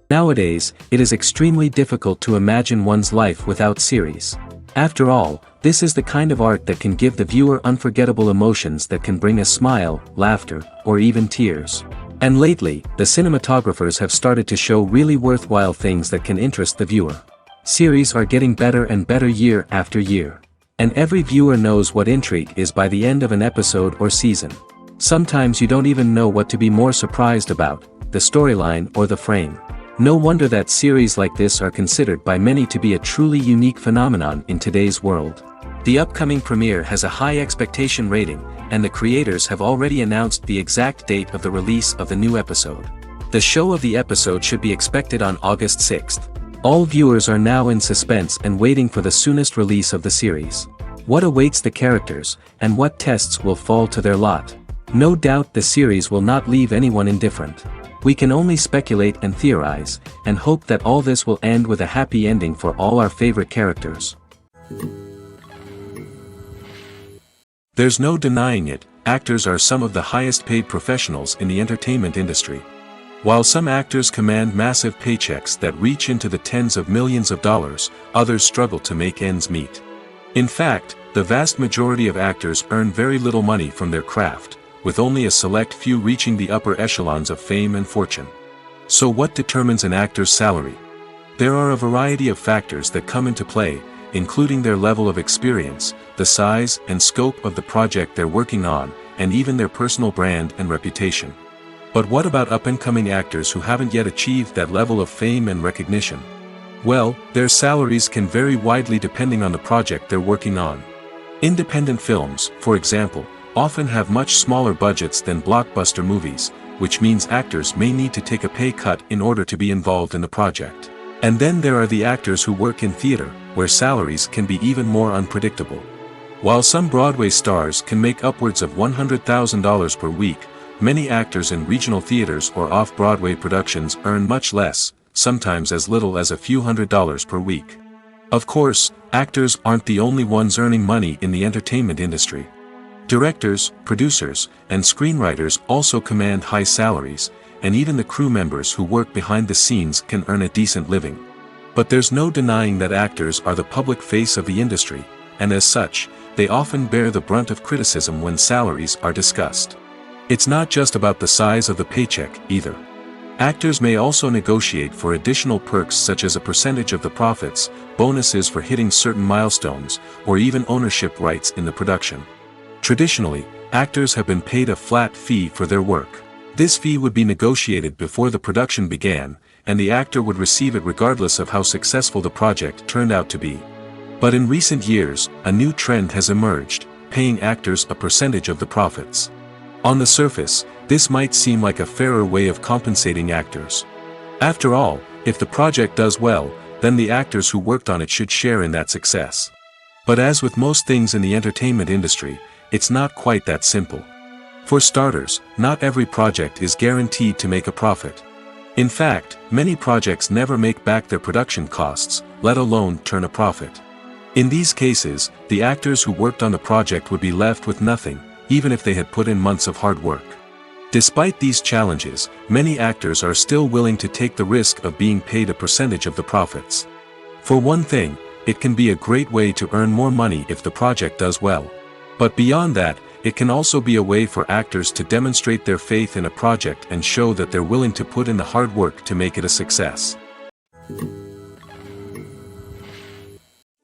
Nowadays, it is extremely difficult to imagine one's life without series. After all, this is the kind of art that can give the viewer unforgettable emotions that can bring a smile, laughter, or even tears. And lately, the cinematographers have started to show really worthwhile things that can interest the viewer. Series are getting better and better year after year. And every viewer knows what intrigue is by the end of an episode or season. Sometimes you don't even know what to be more surprised about, the storyline or the frame. No wonder that series like this are considered by many to be a truly unique phenomenon in today's world. The upcoming premiere has a high expectation rating, and the creators have already announced the exact date of the release of the new episode. The show of the episode should be expected on August 6th. All viewers are now in suspense and waiting for the soonest release of the series. What awaits the characters, and what tests will fall to their lot? No doubt the series will not leave anyone indifferent. We can only speculate and theorize, and hope that all this will end with a happy ending for all our favorite characters. There's no denying it, actors are some of the highest paid professionals in the entertainment industry. While some actors command massive paychecks that reach into the tens of millions of dollars, others struggle to make ends meet. In fact, the vast majority of actors earn very little money from their craft, with only a select few reaching the upper echelons of fame and fortune. So what determines an actor's salary? There are a variety of factors that come into play, including their level of experience, the size and scope of the project they're working on, and even their personal brand and reputation. But what about up-and-coming actors who haven't yet achieved that level of fame and recognition? Well, their salaries can vary widely depending on the project they're working on. Independent films, for example, often have much smaller budgets than blockbuster movies, which means actors may need to take a pay cut in order to be involved in the project. And then there are the actors who work in theater, where salaries can be even more unpredictable. While some Broadway stars can make upwards of $100,000 per week, many actors in regional theaters or off-Broadway productions earn much less, sometimes as little as a few $100s per week. Of course, actors aren't the only ones earning money in the entertainment industry. Directors, producers, and screenwriters also command high salaries, and even the crew members who work behind the scenes can earn a decent living. But there's no denying that actors are the public face of the industry, and as such, they often bear the brunt of criticism when salaries are discussed. It's not just about the size of the paycheck, either. Actors may also negotiate for additional perks such as a percentage of the profits, bonuses for hitting certain milestones, or even ownership rights in the production. Traditionally, actors have been paid a flat fee for their work. This fee would be negotiated before the production began, and the actor would receive it regardless of how successful the project turned out to be. But in recent years, a new trend has emerged, paying actors a percentage of the profits. On the surface, this might seem like a fairer way of compensating actors. After all, if the project does well, then the actors who worked on it should share in that success. But as with most things in the entertainment industry, it's not quite that simple. For starters, not every project is guaranteed to make a profit. In fact, many projects never make back their production costs, let alone turn a profit. In these cases, the actors who worked on the project would be left with nothing, even if they had put in months of hard work. Despite these challenges, many actors are still willing to take the risk of being paid a percentage of the profits. For one thing, it can be a great way to earn more money if the project does well. But beyond that, it can also be a way for actors to demonstrate their faith in a project and show that they're willing to put in the hard work to make it a success.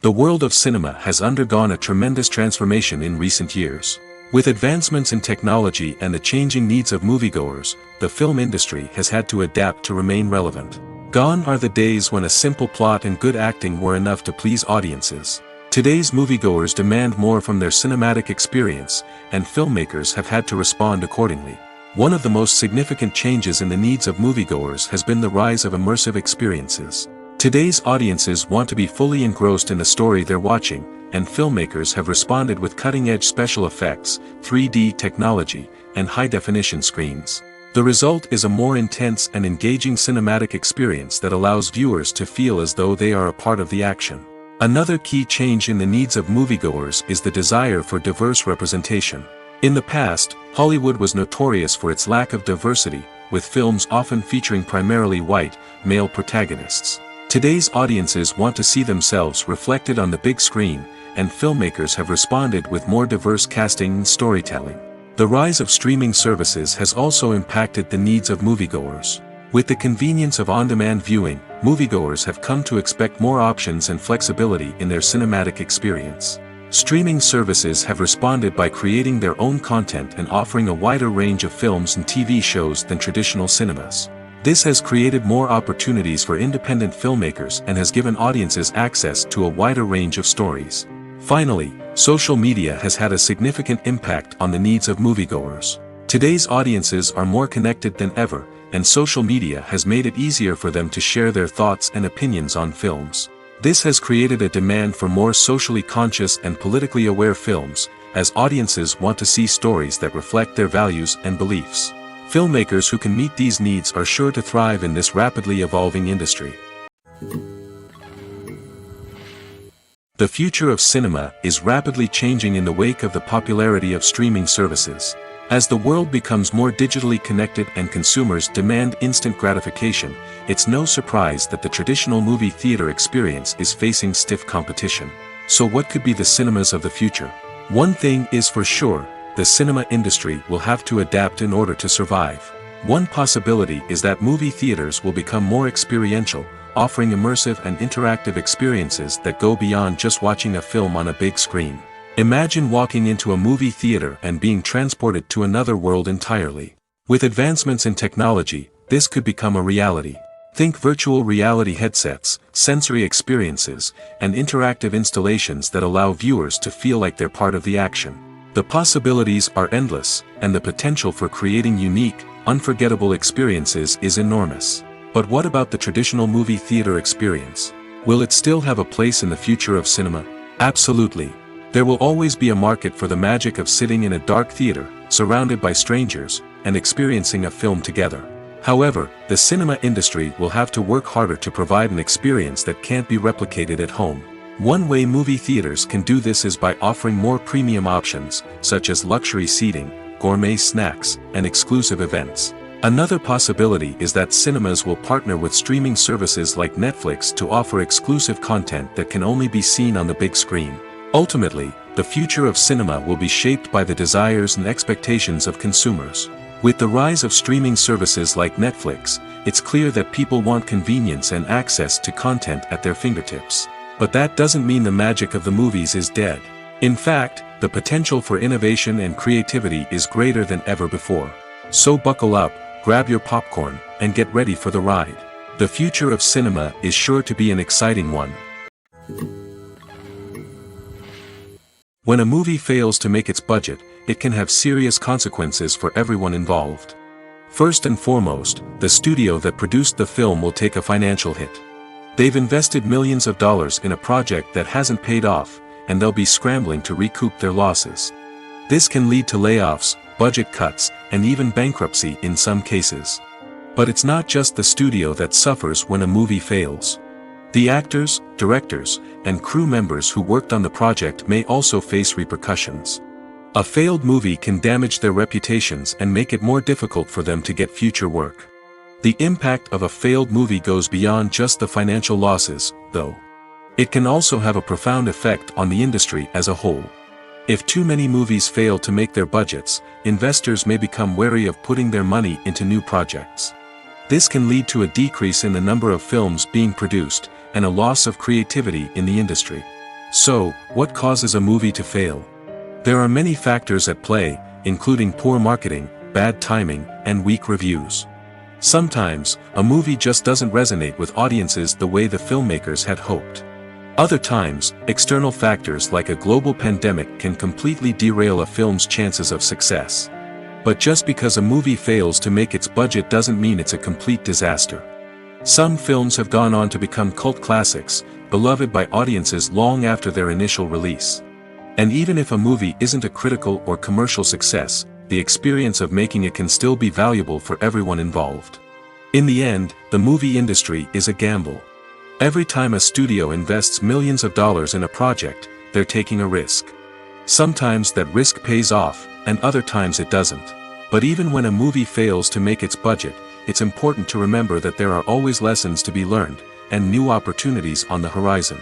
The world of cinema has undergone a tremendous transformation in recent years. With advancements in technology and the changing needs of moviegoers, the film industry has had to adapt to remain relevant. Gone are the days when a simple plot and good acting were enough to please audiences. Today's moviegoers demand more from their cinematic experience, and filmmakers have had to respond accordingly. One of the most significant changes in the needs of moviegoers has been the rise of immersive experiences. Today's audiences want to be fully engrossed in the story they're watching, and filmmakers have responded with cutting-edge special effects, 3D technology, and high-definition screens. The result is a more intense and engaging cinematic experience that allows viewers to feel as though they are a part of the action. Another key change in the needs of moviegoers is the desire for diverse representation. In the past, Hollywood was notorious for its lack of diversity, with films often featuring primarily white, male protagonists. Today's audiences want to see themselves reflected on the big screen, and filmmakers have responded with more diverse casting and storytelling. The rise of streaming services has also impacted the needs of moviegoers. With the convenience of on-demand viewing, moviegoers have come to expect more options and flexibility in their cinematic experience. Streaming services have responded by creating their own content and offering a wider range of films and TV shows than traditional cinemas. This has created more opportunities for independent filmmakers and has given audiences access to a wider range of stories. Finally, social media has had a significant impact on the needs of moviegoers. Today's audiences are more connected than ever, and social media has made it easier for them to share their thoughts and opinions on films. This has created a demand for more socially conscious and politically aware films, as audiences want to see stories that reflect their values and beliefs. Filmmakers who can meet these needs are sure to thrive in this rapidly evolving industry. The future of cinema is rapidly changing in the wake of the popularity of streaming services. As the world becomes more digitally connected and consumers demand instant gratification, it's no surprise that the traditional movie theater experience is facing stiff competition. So what could be the cinemas of the future? One thing is for sure, the cinema industry will have to adapt in order to survive. One possibility is that movie theaters will become more experiential, offering immersive and interactive experiences that go beyond just watching a film on a big screen. Imagine walking into a movie theater and being transported to another world entirely. With advancements in technology, this could become a reality. Think virtual reality headsets, sensory experiences, and interactive installations that allow viewers to feel like they're part of the action. The possibilities are endless, and the potential for creating unique, unforgettable experiences is enormous. But what about the traditional movie theater experience? Will it still have a place in the future of cinema? Absolutely. There will always be a market for the magic of sitting in a dark theater, surrounded by strangers, and experiencing a film together. However, the cinema industry will have to work harder to provide an experience that can't be replicated at home. One way movie theaters can do this is by offering more premium options, such as luxury seating, gourmet snacks, and exclusive events. Another possibility is that cinemas will partner with streaming services like Netflix to offer exclusive content that can only be seen on the big screen. Ultimately, the future of cinema will be shaped by the desires and expectations of consumers. With the rise of streaming services like Netflix, it's clear that people want convenience and access to content at their fingertips. But that doesn't mean the magic of the movies is dead. In fact, the potential for innovation and creativity is greater than ever before. So buckle up, grab your popcorn, and get ready for the ride. The future of cinema is sure to be an exciting one. When a movie fails to make its budget, it can have serious consequences for everyone involved. First and foremost, the studio that produced the film will take a financial hit. They've invested millions of dollars in a project that hasn't paid off, and they'll be scrambling to recoup their losses. This can lead to layoffs, budget cuts, and even bankruptcy in some cases. But it's not just the studio that suffers when a movie fails. The actors, directors, and crew members who worked on the project may also face repercussions. A failed movie can damage their reputations and make it more difficult for them to get future work. The impact of a failed movie goes beyond just the financial losses, though. It can also have a profound effect on the industry as a whole. If too many movies fail to make their budgets, investors may become wary of putting their money into new projects. This can lead to a decrease in the number of films being produced, and a loss of creativity in the industry. So, what causes a movie to fail? There are many factors at play, including poor marketing, bad timing, and weak reviews. Sometimes, a movie just doesn't resonate with audiences the way the filmmakers had hoped. Other times, external factors like a global pandemic can completely derail a film's chances of success. But just because a movie fails to make its budget doesn't mean it's a complete disaster. Some films have gone on to become cult classics, beloved by audiences long after their initial release. And even if a movie isn't a critical or commercial success, the experience of making it can still be valuable for everyone involved. In the end, the movie industry is a gamble. Every time a studio invests millions of dollars in a project, they're taking a risk. Sometimes that risk pays off, and other times it doesn't. But even when a movie fails to make its budget, it's important to remember that there are always lessons to be learned, and new opportunities on the horizon.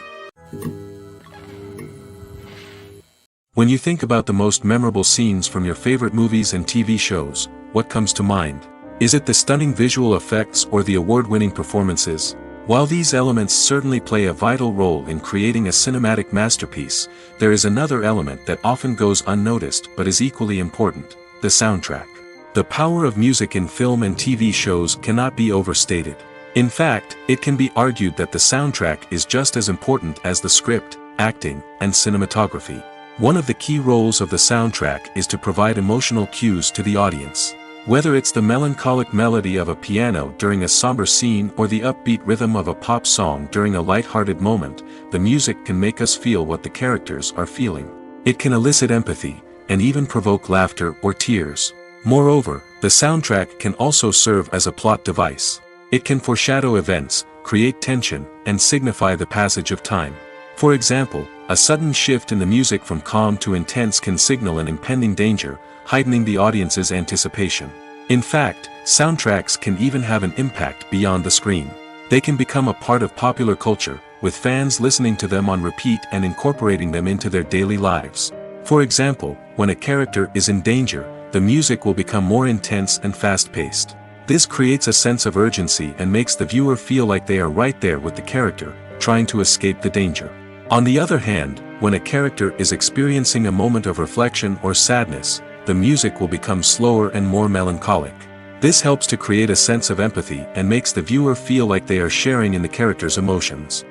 When you think about the most memorable scenes from your favorite movies and TV shows, what comes to mind? Is it the stunning visual effects or the award-winning performances? While these elements certainly play a vital role in creating a cinematic masterpiece, there is another element that often goes unnoticed but is equally important: the soundtrack. The power of music in film and TV shows cannot be overstated. In fact, it can be argued that the soundtrack is just as important as the script, acting, and cinematography. One of the key roles of the soundtrack is to provide emotional cues to the audience. Whether it's the melancholic melody of a piano during a somber scene or the upbeat rhythm of a pop song during a light-hearted moment, the music can make us feel what the characters are feeling. It can elicit empathy, and even provoke laughter or tears. Moreover, the soundtrack can also serve as a plot device. It can foreshadow events, create tension, and signify the passage of time. For example, a sudden shift in the music from calm to intense can signal an impending danger, heightening the audience's anticipation. In fact, soundtracks can even have an impact beyond the screen. They can become a part of popular culture, with fans listening to them on repeat and incorporating them into their daily lives. For example, when a character is in danger, the music will become more intense and fast-paced. This creates a sense of urgency and makes the viewer feel like they are right there with the character, trying to escape the danger. On the other hand, when a character is experiencing a moment of reflection or sadness, the music will become slower and more melancholic. This helps to create a sense of empathy and makes the viewer feel like they are sharing in the character's emotions.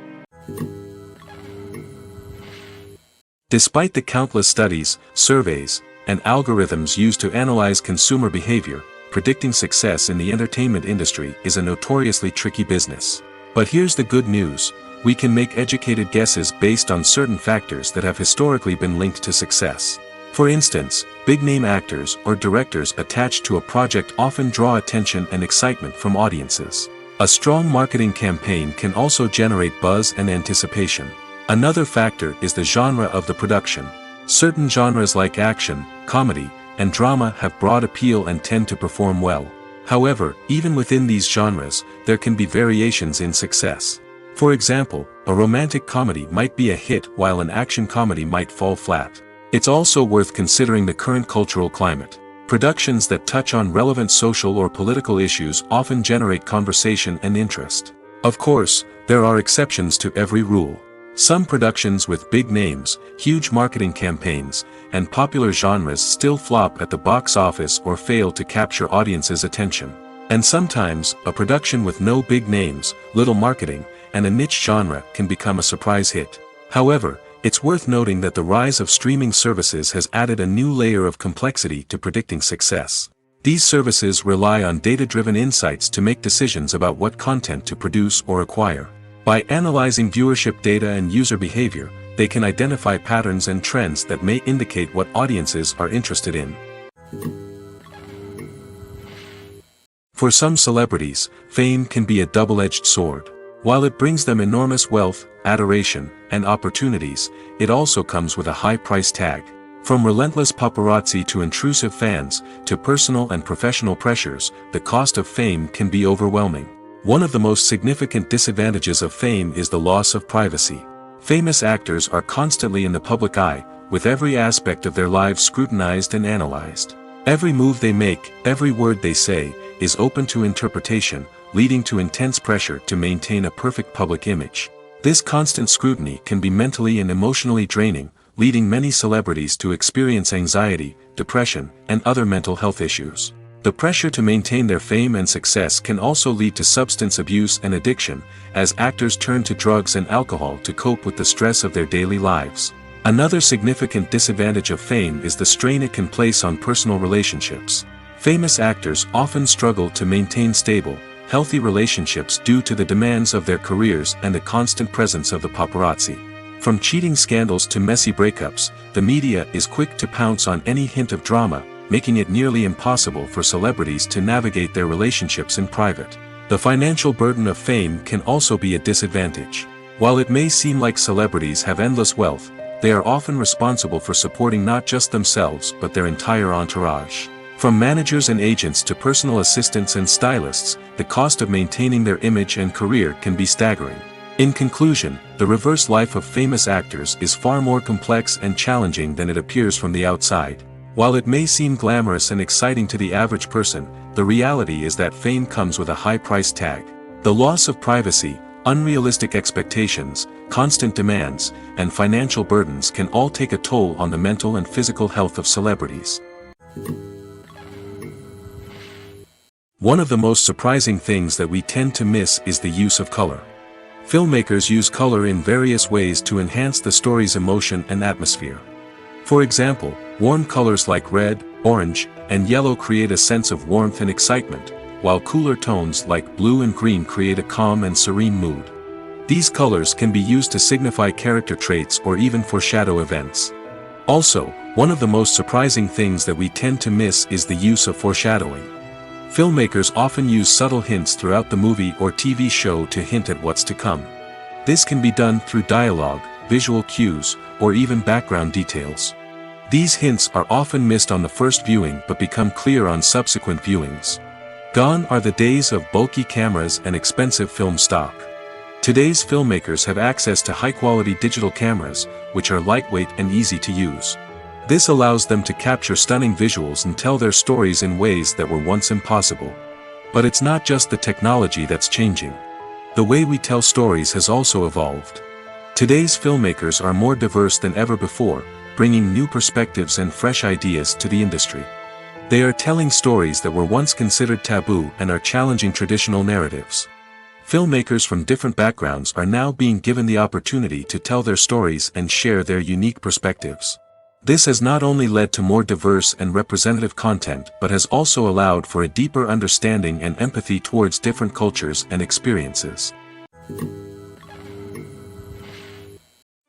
Despite the countless studies, surveys, and algorithms used to analyze consumer behavior, predicting success in the entertainment industry is a notoriously tricky business. But here's the good news: we can make educated guesses based on certain factors that have historically been linked to success. For instance, big-name actors or directors attached to a project often draw attention and excitement from audiences. A strong marketing campaign can also generate buzz and anticipation. Another factor is the genre of the production. Certain genres like action, comedy, and drama have broad appeal and tend to perform well. However, even within these genres, there can be variations in success. For example, a romantic comedy might be a hit while an action comedy might fall flat. It's also worth considering the current cultural climate. Productions that touch on relevant social or political issues often generate conversation and interest. Of course, there are exceptions to every rule. Some productions with big names, huge marketing campaigns, and popular genres still flop at the box office or fail to capture audiences' attention. And sometimes, a production with no big names, little marketing, and a niche genre can become a surprise hit. However, it's worth noting that the rise of streaming services has added a new layer of complexity to predicting success. These services rely on data-driven insights to make decisions about what content to produce or acquire. By analyzing viewership data and user behavior, they can identify patterns and trends that may indicate what audiences are interested in. For some celebrities, fame can be a double-edged sword. While it brings them enormous wealth, adoration, and opportunities, it also comes with a high price tag. From relentless paparazzi to intrusive fans, to personal and professional pressures, the cost of fame can be overwhelming. One of the most significant disadvantages of fame is the loss of privacy. Famous actors are constantly in the public eye, with every aspect of their lives scrutinized and analyzed. Every move they make, every word they say, is open to interpretation, leading to intense pressure to maintain a perfect public image. This constant scrutiny can be mentally and emotionally draining, leading many celebrities to experience anxiety, depression, and other mental health issues. The pressure to maintain their fame and success can also lead to substance abuse and addiction, as actors turn to drugs and alcohol to cope with the stress of their daily lives. Another significant disadvantage of fame is the strain it can place on personal relationships. Famous actors often struggle to maintain stable, healthy relationships due to the demands of their careers and the constant presence of the paparazzi. From cheating scandals to messy breakups, the media is quick to pounce on any hint of drama, making it nearly impossible for celebrities to navigate their relationships in private. The financial burden of fame can also be a disadvantage. While it may seem like celebrities have endless wealth, they are often responsible for supporting not just themselves but their entire entourage. From managers and agents to personal assistants and stylists, the cost of maintaining their image and career can be staggering. In conclusion, the reverse life of famous actors is far more complex and challenging than it appears from the outside. While it may seem glamorous and exciting to the average person, the reality is that fame comes with a high price tag. The loss of privacy, unrealistic expectations, constant demands, and financial burdens can all take a toll on the mental and physical health of celebrities. One of the most surprising things that we tend to miss is the use of color. Filmmakers use color in various ways to enhance the story's emotion and atmosphere. For example, warm colors like red, orange, and yellow create a sense of warmth and excitement, while cooler tones like blue and green create a calm and serene mood. These colors can be used to signify character traits or even foreshadow events. Also, one of the most surprising things that we tend to miss is the use of foreshadowing. Filmmakers often use subtle hints throughout the movie or TV show to hint at what's to come. This can be done through dialogue, visual cues, or even background details. These hints are often missed on the first viewing but become clear on subsequent viewings. Gone are the days of bulky cameras and expensive film stock. Today's filmmakers have access to high-quality digital cameras, which are lightweight and easy to use. This allows them to capture stunning visuals and tell their stories in ways that were once impossible. But it's not just the technology that's changing. The way we tell stories has also evolved. Today's filmmakers are more diverse than ever before, bringing new perspectives and fresh ideas to the industry. They are telling stories that were once considered taboo and are challenging traditional narratives. Filmmakers from different backgrounds are now being given the opportunity to tell their stories and share their unique perspectives. This has not only led to more diverse and representative content but has also allowed for a deeper understanding and empathy towards different cultures and experiences.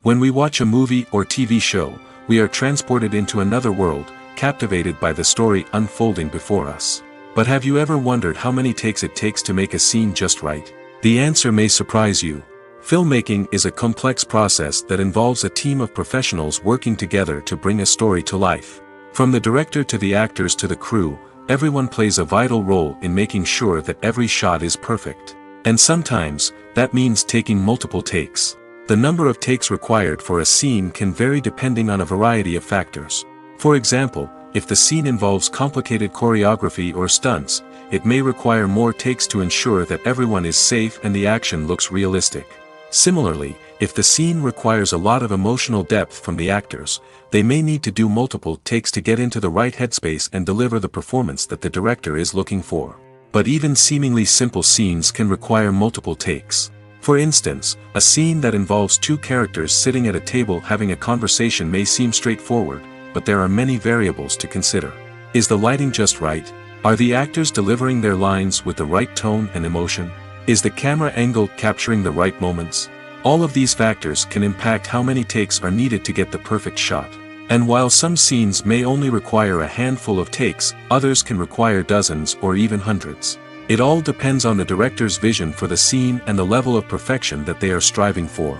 When we watch a movie or TV show, we are transported into another world, captivated by the story unfolding before us. But have you ever wondered how many takes it takes to make a scene just right? The answer may surprise you. Filmmaking is a complex process that involves a team of professionals working together to bring a story to life. From the director to the actors to the crew, everyone plays a vital role in making sure that every shot is perfect. And sometimes, that means taking multiple takes. The number of takes required for a scene can vary depending on a variety of factors. For example, if the scene involves complicated choreography or stunts, it may require more takes to ensure that everyone is safe and the action looks realistic. Similarly, if the scene requires a lot of emotional depth from the actors, they may need to do multiple takes to get into the right headspace and deliver the performance that the director is looking for. But even seemingly simple scenes can require multiple takes. For instance, a scene that involves two characters sitting at a table having a conversation may seem straightforward, but there are many variables to consider. Is the lighting just right? Are the actors delivering their lines with the right tone and emotion? Is the camera angle capturing the right moments? All of these factors can impact how many takes are needed to get the perfect shot. And while some scenes may only require a handful of takes, others can require dozens or even hundreds. It all depends on the director's vision for the scene and the level of perfection that they are striving for.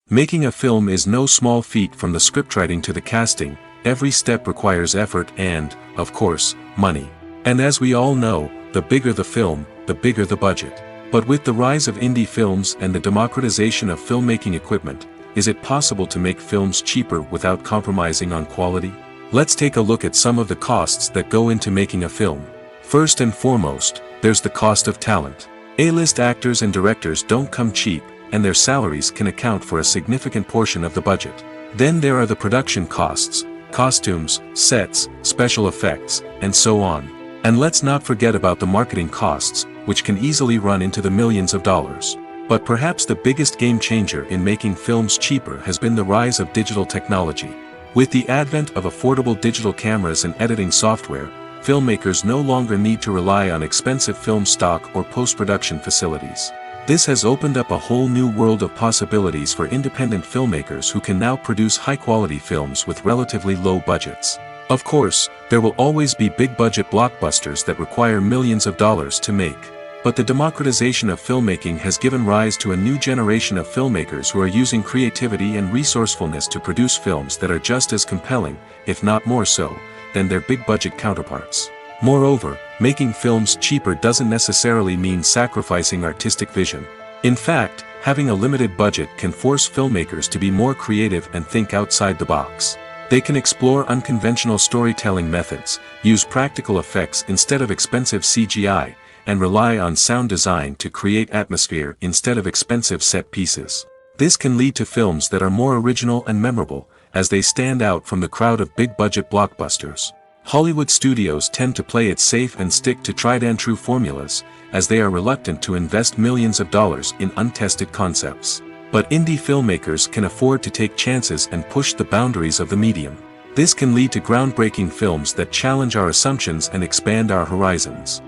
Making a film is no small feat. From the scriptwriting to the casting, every step requires effort and, of course, money. And as we all know, the bigger the film, the bigger the budget. But with the rise of indie films and the democratization of filmmaking equipment, is it possible to make films cheaper without compromising on quality? Let's take a look at some of the costs that go into making a film. First and foremost, there's the cost of talent. A-list actors and directors don't come cheap, and their salaries can account for a significant portion of the budget. Then there are the production costs, costumes, sets, special effects, and so on. And let's not forget about the marketing costs, which can easily run into the millions of dollars. But perhaps the biggest game changer in making films cheaper has been the rise of digital technology. With the advent of affordable digital cameras and editing software, filmmakers no longer need to rely on expensive film stock or post-production facilities. This has opened up a whole new world of possibilities for independent filmmakers who can now produce high-quality films with relatively low budgets. Of course, there will always be big-budget blockbusters that require millions of dollars to make. But the democratization of filmmaking has given rise to a new generation of filmmakers who are using creativity and resourcefulness to produce films that are just as compelling, if not more so, than their big-budget counterparts. Moreover, making films cheaper doesn't necessarily mean sacrificing artistic vision. In fact, having a limited budget can force filmmakers to be more creative and think outside the box. They can explore unconventional storytelling methods, use practical effects instead of expensive CGI, and rely on sound design to create atmosphere instead of expensive set pieces. This can lead to films that are more original and memorable, as they stand out from the crowd of big-budget blockbusters. Hollywood studios tend to play it safe and stick to tried-and-true formulas, as they are reluctant to invest millions of dollars in untested concepts. But indie filmmakers can afford to take chances and push the boundaries of the medium. This can lead to groundbreaking films that challenge our assumptions and expand our horizons.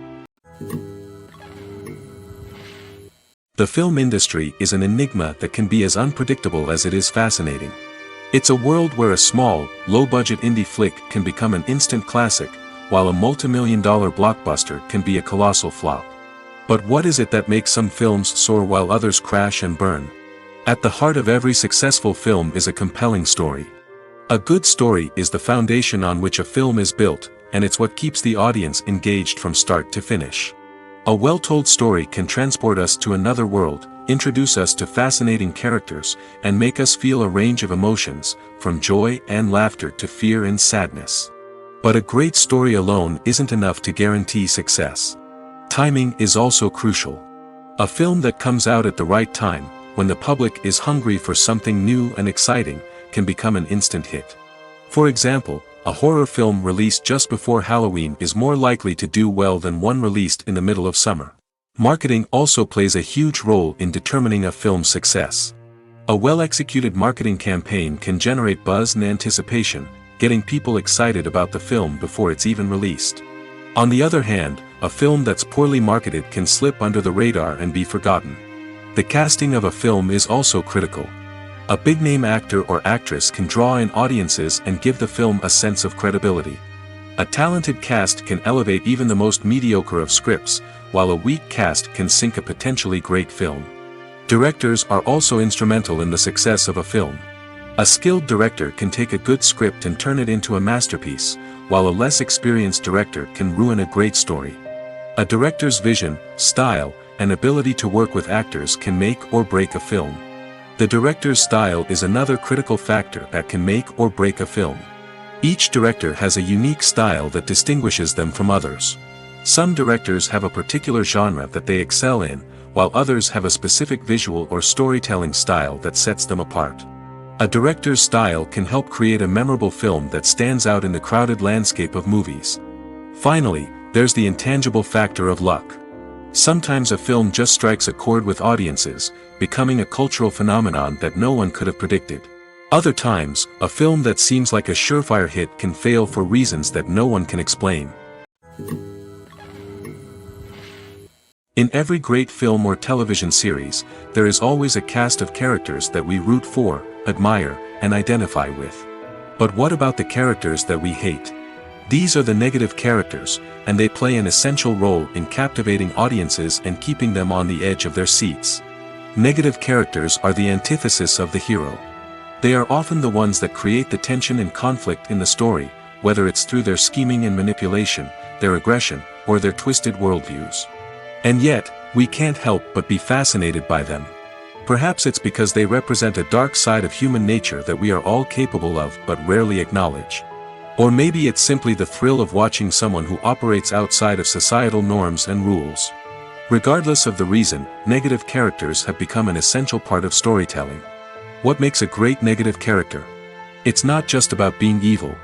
The film industry is an enigma that can be as unpredictable as it is fascinating. It's a world where a small, low-budget indie flick can become an instant classic, while a multi-million-dollar blockbuster can be a colossal flop. But what is it that makes some films soar while others crash and burn? At the heart of every successful film is a compelling story. A good story is the foundation on which a film is built, and it's what keeps the audience engaged from start to finish. A well-told story can transport us to another world, introduce us to fascinating characters, and make us feel a range of emotions, from joy and laughter to fear and sadness. But a great story alone isn't enough to guarantee success. Timing is also crucial. A film that comes out at the right time, when the public is hungry for something new and exciting, can become an instant hit. For example, a horror film released just before Halloween is more likely to do well than one released in the middle of summer. Marketing also plays a huge role in determining a film's success. A well-executed marketing campaign can generate buzz and anticipation, getting people excited about the film before it's even released. On the other hand, a film that's poorly marketed can slip under the radar and be forgotten. The casting of a film is also critical. A big-name actor or actress can draw in audiences and give the film a sense of credibility. A talented cast can elevate even the most mediocre of scripts, while a weak cast can sink a potentially great film. Directors are also instrumental in the success of a film. A skilled director can take a good script and turn it into a masterpiece, while a less experienced director can ruin a great story. A director's vision, style, and ability to work with actors can make or break a film. The director's style is another critical factor that can make or break a film. Each director has a unique style that distinguishes them from others. Some directors have a particular genre that they excel in, while others have a specific visual or storytelling style that sets them apart. A director's style can help create a memorable film that stands out in the crowded landscape of movies. Finally, there's the intangible factor of luck. Sometimes a film just strikes a chord with audiences, becoming a cultural phenomenon that no one could have predicted. Other times, a film that seems like a surefire hit can fail for reasons that no one can explain. In every great film or television series, there is always a cast of characters that we root for, admire, and identify with. But what about the characters that we hate? These are the negative characters, and they play an essential role in captivating audiences and keeping them on the edge of their seats. Negative characters are the antithesis of the hero. They are often the ones that create the tension and conflict in the story, whether it's through their scheming and manipulation, their aggression, or their twisted worldviews. And yet, we can't help but be fascinated by them. Perhaps it's because they represent a dark side of human nature that we are all capable of but rarely acknowledge. Or maybe it's simply the thrill of watching someone who operates outside of societal norms and rules. Regardless of the reason, negative characters have become an essential part of storytelling. What makes a great negative character? It's not just about being evil.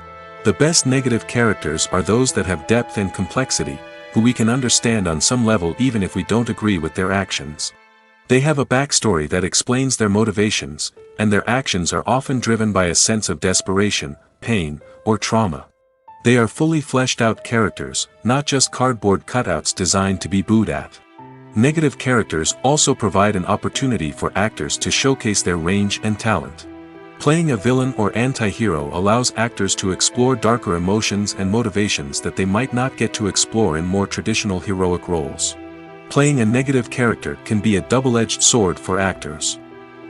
The best negative characters are those that have depth and complexity, who we can understand on some level even if we don't agree with their actions. They have a backstory that explains their motivations, and their actions are often driven by a sense of desperation, pain, or trauma. They are fully fleshed out characters, not just cardboard cutouts designed to be booed at. Negative characters also provide an opportunity for actors to showcase their range and talent. Playing a villain or anti-hero allows actors to explore darker emotions and motivations that they might not get to explore in more traditional heroic roles. playing a negative character can be a double-edged sword for actors.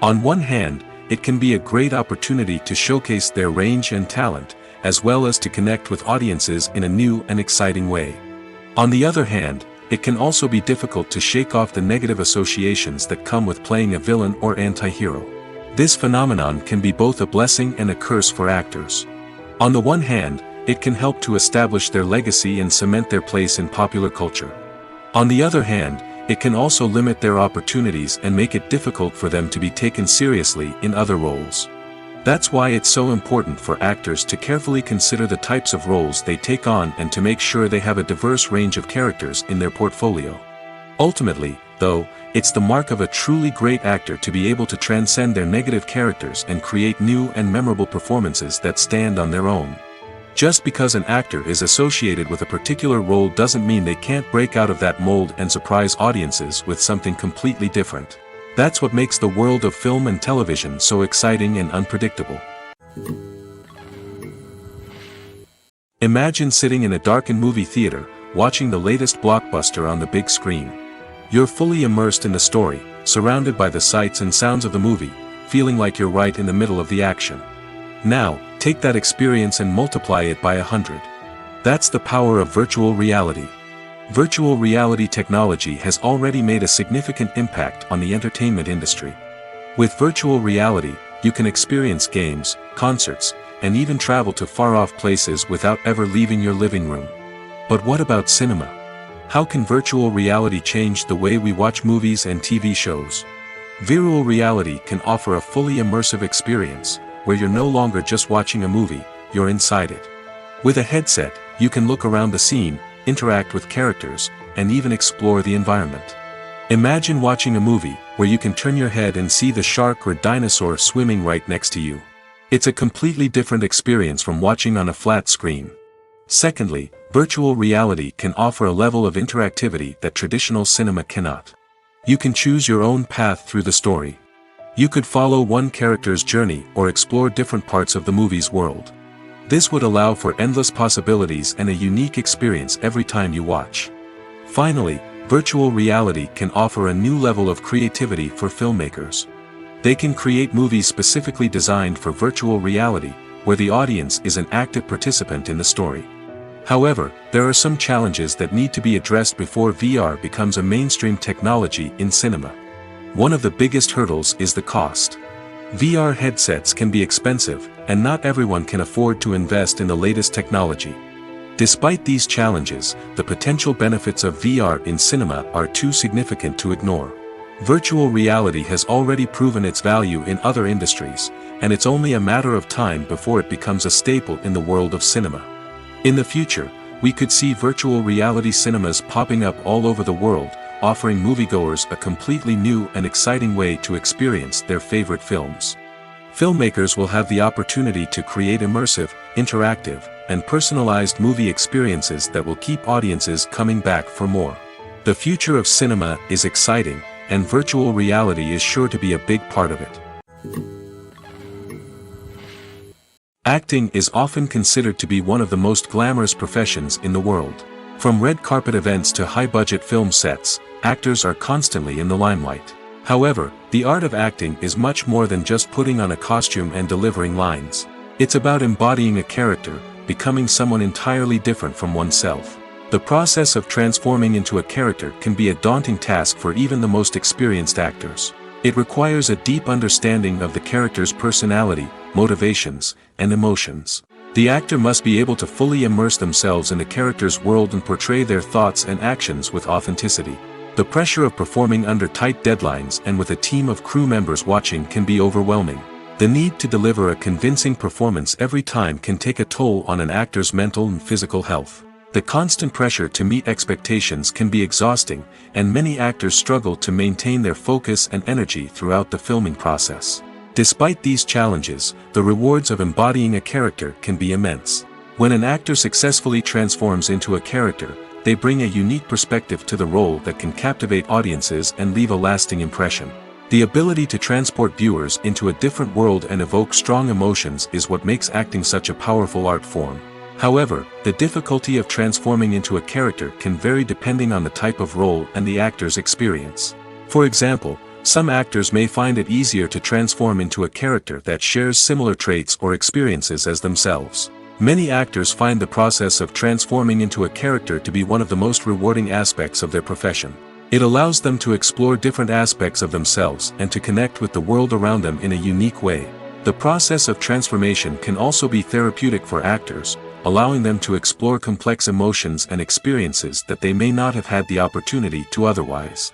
On one hand, it can be a great opportunity to showcase their range and talent, as well as to connect with audiences in a new and exciting way. On the other hand, it can also be difficult to shake off the negative associations that come with playing a villain or anti-hero. This phenomenon can be both a blessing and a curse for actors. On the one hand, it can help to establish their legacy and cement their place in popular culture. On the other hand, it can also limit their opportunities and make it difficult for them to be taken seriously in other roles. That's why it's so important for actors to carefully consider the types of roles they take on and to make sure they have a diverse range of characters in their portfolio. Ultimately, though, it's the mark of a truly great actor to be able to transcend their negative characters and create new and memorable performances that stand on their own. Just because an actor is associated with a particular role doesn't mean they can't break out of that mold and surprise audiences with something completely different. That's what makes the world of film and television so exciting and unpredictable. Imagine sitting in a darkened movie theater, watching the latest blockbuster on the big screen. You're fully immersed in the story, surrounded by the sights and sounds of the movie, feeling like you're right in the middle of the action. Now, take that experience and multiply it by 100. That's the power of virtual reality. Virtual reality technology has already made a significant impact on the entertainment industry. With virtual reality, you can experience games, concerts, and even travel to far-off places without ever leaving your living room. But what about cinema? How can virtual reality change the way we watch movies and TV shows? Virtual reality can offer a fully immersive experience, where you're no longer just watching a movie, you're inside it. With a headset, you can look around the scene, interact with characters, and even explore the environment. Imagine watching a movie where you can turn your head and see the shark or dinosaur swimming right next to you. It's a completely different experience from watching on a flat screen. Secondly, virtual reality can offer a level of interactivity that traditional cinema cannot. You can choose your own path through the story. You could follow one character's journey or explore different parts of the movie's world. This would allow for endless possibilities and a unique experience every time you watch. Finally, virtual reality can offer a new level of creativity for filmmakers. They can create movies specifically designed for virtual reality, where the audience is an active participant in the story. However, there are some challenges that need to be addressed before VR becomes a mainstream technology in cinema. One of the biggest hurdles is the cost. VR headsets can be expensive, and not everyone can afford to invest in the latest technology. Despite these challenges, the potential benefits of VR in cinema are too significant to ignore. Virtual reality has already proven its value in other industries, and it's only a matter of time before it becomes a staple in the world of cinema. In the future, we could see virtual reality cinemas popping up all over the world, offering moviegoers a completely new and exciting way to experience their favorite films. Filmmakers will have the opportunity to create immersive, interactive, and personalized movie experiences that will keep audiences coming back for more. The future of cinema is exciting, and virtual reality is sure to be a big part of it. Acting is often considered to be one of the most glamorous professions in the world. From red carpet events to high-budget film sets, actors are constantly in the limelight. However, the art of acting is much more than just putting on a costume and delivering lines. It's about embodying a character, becoming someone entirely different from oneself. The process of transforming into a character can be a daunting task for even the most experienced actors. It requires a deep understanding of the character's personality, motivations, and emotions. The actor must be able to fully immerse themselves in the character's world and portray their thoughts and actions with authenticity. The pressure of performing under tight deadlines and with a team of crew members watching can be overwhelming. The need to deliver a convincing performance every time can take a toll on an actor's mental and physical health. The constant pressure to meet expectations can be exhausting, and many actors struggle to maintain their focus and energy throughout the filming process. Despite these challenges, the rewards of embodying a character can be immense. When an actor successfully transforms into a character, they bring a unique perspective to the role that can captivate audiences and leave a lasting impression. The ability to transport viewers into a different world and evoke strong emotions is what makes acting such a powerful art form. However, the difficulty of transforming into a character can vary depending on the type of role and the actor's experience. For example, some actors may find it easier to transform into a character that shares similar traits or experiences as themselves. Many actors find the process of transforming into a character to be one of the most rewarding aspects of their profession. It allows them to explore different aspects of themselves and to connect with the world around them in a unique way. The process of transformation can also be therapeutic for actors, allowing them to explore complex emotions and experiences that they may not have had the opportunity to otherwise.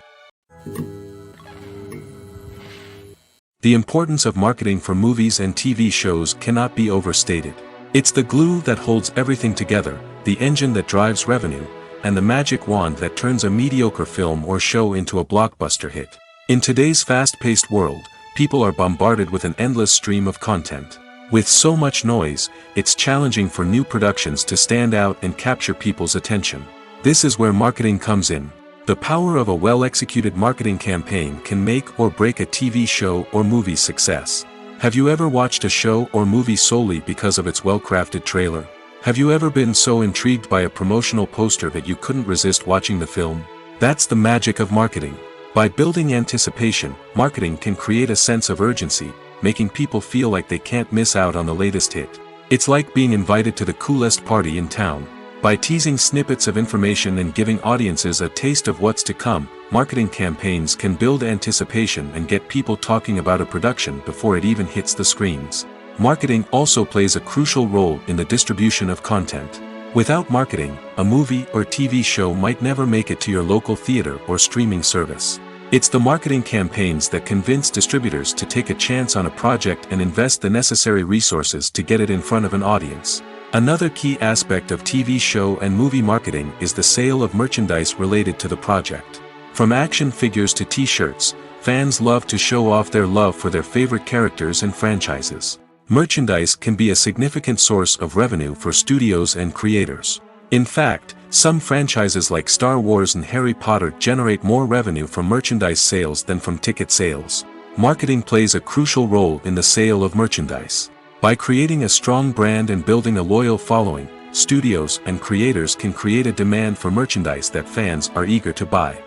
The importance of marketing for movies and TV shows cannot be overstated. It's the glue that holds everything together, the engine that drives revenue, and the magic wand that turns a mediocre film or show into a blockbuster hit. In today's fast-paced world, people are bombarded with an endless stream of content. With so much noise, it's challenging for new productions to stand out and capture people's attention. This is where marketing comes in. The power of a well-executed marketing campaign can make or break a TV show or movie's success. Have you ever watched a show or movie solely because of its well-crafted trailer? Have you ever been so intrigued by a promotional poster that you couldn't resist watching the film? That's the magic of marketing. By building anticipation, marketing can create a sense of urgency, making people feel like they can't miss out on the latest hit. It's like being invited to the coolest party in town. By teasing snippets of information and giving audiences a taste of what's to come, marketing campaigns can build anticipation and get people talking about a production before it even hits the screens. Marketing also plays a crucial role in the distribution of content. Without marketing, a movie or TV show might never make it to your local theater or streaming service. It's the marketing campaigns that convince distributors to take a chance on a project and invest the necessary resources to get it in front of an audience. Another key aspect of TV show and movie marketing is the sale of merchandise related to the project. From action figures to t-shirts, fans love to show off their love for their favorite characters and franchises. Merchandise can be a significant source of revenue for studios and creators. In fact, some franchises like Star Wars and Harry Potter generate more revenue from merchandise sales than from ticket sales. Marketing plays a crucial role in the sale of merchandise. By creating a strong brand and building a loyal following, studios and creators can create a demand for merchandise that fans are eager to buy.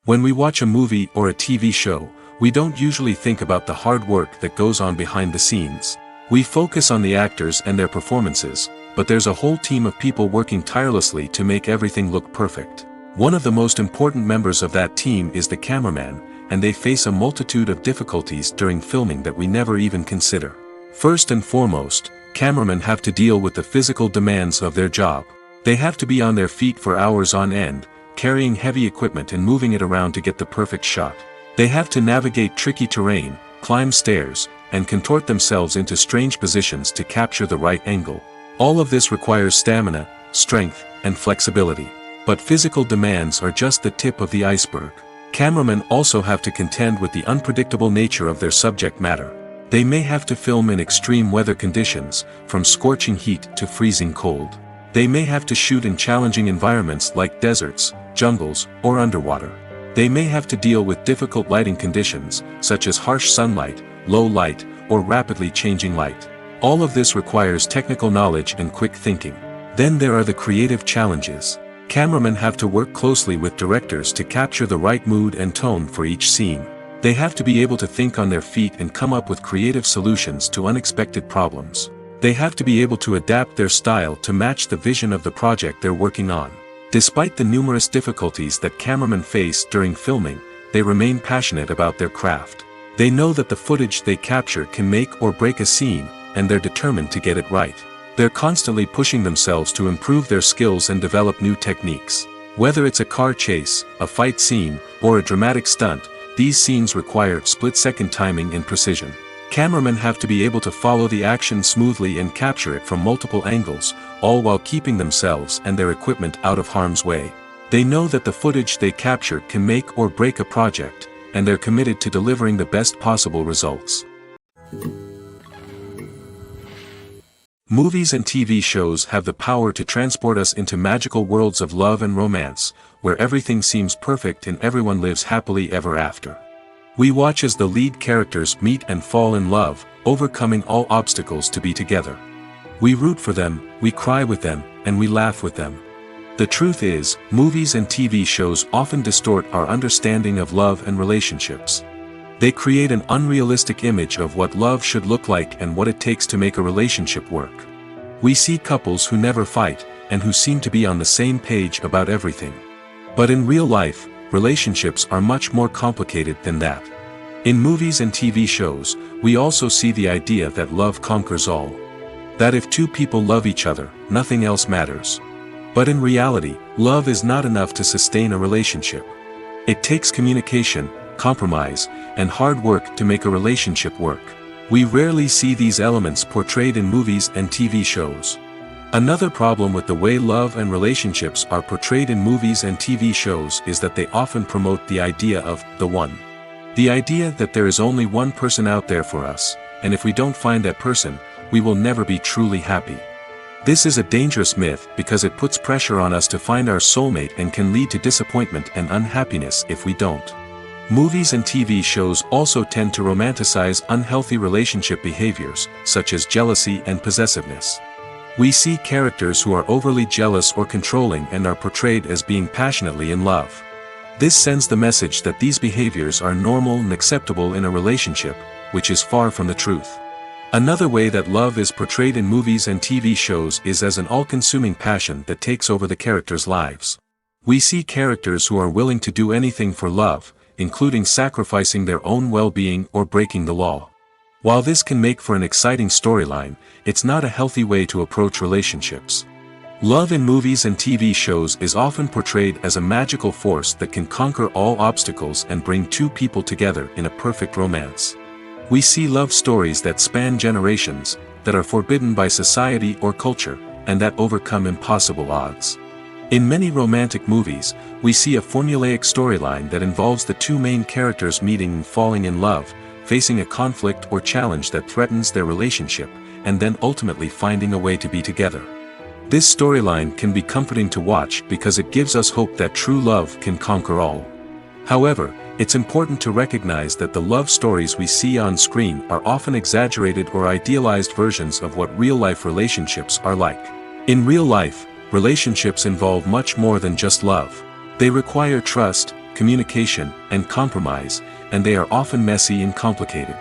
When we watch a movie or a TV show, we don't usually think about the hard work that goes on behind the scenes. We focus on the actors and their performances, but there's a whole team of people working tirelessly to make everything look perfect. One of the most important members of that team is the cameraman, and they face a multitude of difficulties during filming that we never even consider. First and foremost, cameramen have to deal with the physical demands of their job. They have to be on their feet for hours on end, carrying heavy equipment and moving it around to get the perfect shot. They have to navigate tricky terrain, climb stairs, and contort themselves into strange positions to capture the right angle. All of this requires stamina, strength, and flexibility. But physical demands are just the tip of the iceberg. Cameramen also have to contend with the unpredictable nature of their subject matter. They may have to film in extreme weather conditions, from scorching heat to freezing cold. They may have to shoot in challenging environments like deserts, jungles, or underwater. They may have to deal with difficult lighting conditions, such as harsh sunlight, low light, or rapidly changing light. All of this requires technical knowledge and quick thinking. Then there are the creative challenges. Cameramen have to work closely with directors to capture the right mood and tone for each scene. They have to be able to think on their feet and come up with creative solutions to unexpected problems. They have to be able to adapt their style to match the vision of the project they're working on. Despite the numerous difficulties that cameramen face during filming, they remain passionate about their craft. They know that the footage they capture can make or break a scene, and they're determined to get it right. They're constantly pushing themselves to improve their skills and develop new techniques. Whether it's a car chase, a fight scene, or a dramatic stunt, these scenes require split-second timing and precision. Cameramen have to be able to follow the action smoothly and capture it from multiple angles, all while keeping themselves and their equipment out of harm's way. They know that the footage they capture can make or break a project, and they're committed to delivering the best possible results. Movies and TV shows have the power to transport us into magical worlds of love and romance, where everything seems perfect and everyone lives happily ever after. We watch as the lead characters meet and fall in love, overcoming all obstacles to be together. We root for them, we cry with them, and we laugh with them. The truth is, movies and TV shows often distort our understanding of love and relationships. They create an unrealistic image of what love should look like and what it takes to make a relationship work. We see couples who never fight, and who seem to be on the same page about everything. But in real life, relationships are much more complicated than that. In movies and TV shows, we also see the idea that love conquers all. That if two people love each other, nothing else matters. But in reality, love is not enough to sustain a relationship. It takes communication, compromise, and hard work to make a relationship work. We rarely see these elements portrayed in movies and TV shows. Another problem with the way love and relationships are portrayed in movies and TV shows is that they often promote the idea of the one. The idea that there is only one person out there for us, and if we don't find that person, we will never be truly happy. This is a dangerous myth because it puts pressure on us to find our soulmate and can lead to disappointment and unhappiness if we don't. Movies and TV shows also tend to romanticize unhealthy relationship behaviors, such as jealousy and possessiveness. We see characters who are overly jealous or controlling and are portrayed as being passionately in love. This sends the message that these behaviors are normal and acceptable in a relationship, which is far from the truth. Another way that love is portrayed in movies and TV shows is as an all-consuming passion that takes over the characters' lives. We see characters who are willing to do anything for love, including sacrificing their own well-being or breaking the law. While this can make for an exciting storyline, it's not a healthy way to approach relationships. Love in movies and TV shows is often portrayed as a magical force that can conquer all obstacles and bring two people together in a perfect romance. We see love stories that span generations, that are forbidden by society or culture, and that overcome impossible odds. In many romantic movies, we see a formulaic storyline that involves the two main characters meeting and falling in love, facing a conflict or challenge that threatens their relationship, and then ultimately finding a way to be together. This storyline can be comforting to watch because it gives us hope that true love can conquer all. However, it's important to recognize that the love stories we see on screen are often exaggerated or idealized versions of what real-life relationships are like. In real life, relationships involve much more than just love. They require trust, communication, and compromise, and they are often messy and complicated.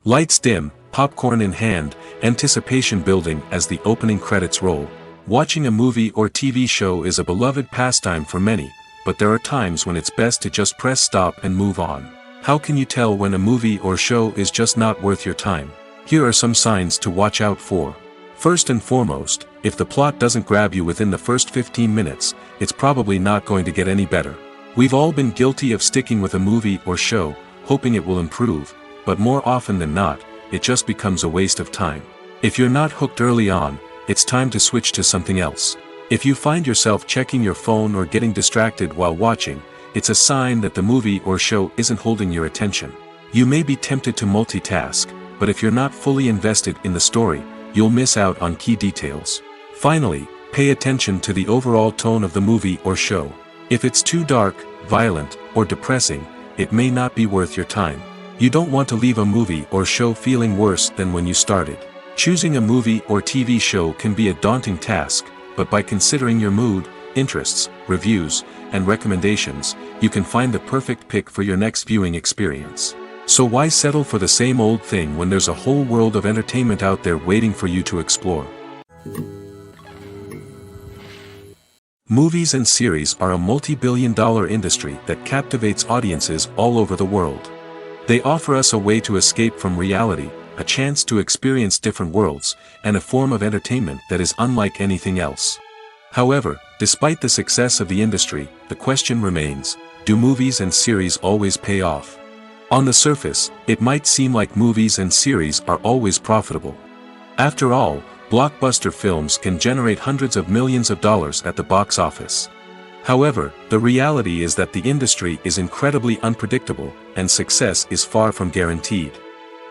Lights dim, popcorn in hand, anticipation building as the opening credits roll. Watching a movie or TV show is a beloved pastime for many, but there are times when it's best to just press stop and move on. How can you tell when a movie or show is just not worth your time? Here are some signs to watch out for. First and foremost, if the plot doesn't grab you within the first 15 minutes, it's probably not going to get any better. We've all been guilty of sticking with a movie or show, hoping it will improve, but more often than not, it just becomes a waste of time. If you're not hooked early on, it's time to switch to something else. If you find yourself checking your phone or getting distracted while watching, it's a sign that the movie or show isn't holding your attention. You may be tempted to multitask, but if you're not fully invested in the story, you'll miss out on key details. Finally, pay attention to the overall tone of the movie or show. If it's too dark, violent, or depressing, it may not be worth your time. You don't want to leave a movie or show feeling worse than when you started. Choosing a movie or TV show can be a daunting task, but by considering your mood, interests, reviews, and recommendations, you can find the perfect pick for your next viewing experience. So why settle for the same old thing when there's a whole world of entertainment out there waiting for you to explore? Movies and series are a multi-billion-dollar industry that captivates audiences all over the world. They offer us a way to escape from reality, a chance to experience different worlds, and a form of entertainment that is unlike anything else. However, despite the success of the industry, the question remains, do movies and series always pay off? On the surface, it might seem like movies and series are always profitable. After all, blockbuster films can generate hundreds of millions of dollars at the box office. However, the reality is that the industry is incredibly unpredictable, and success is far from guaranteed.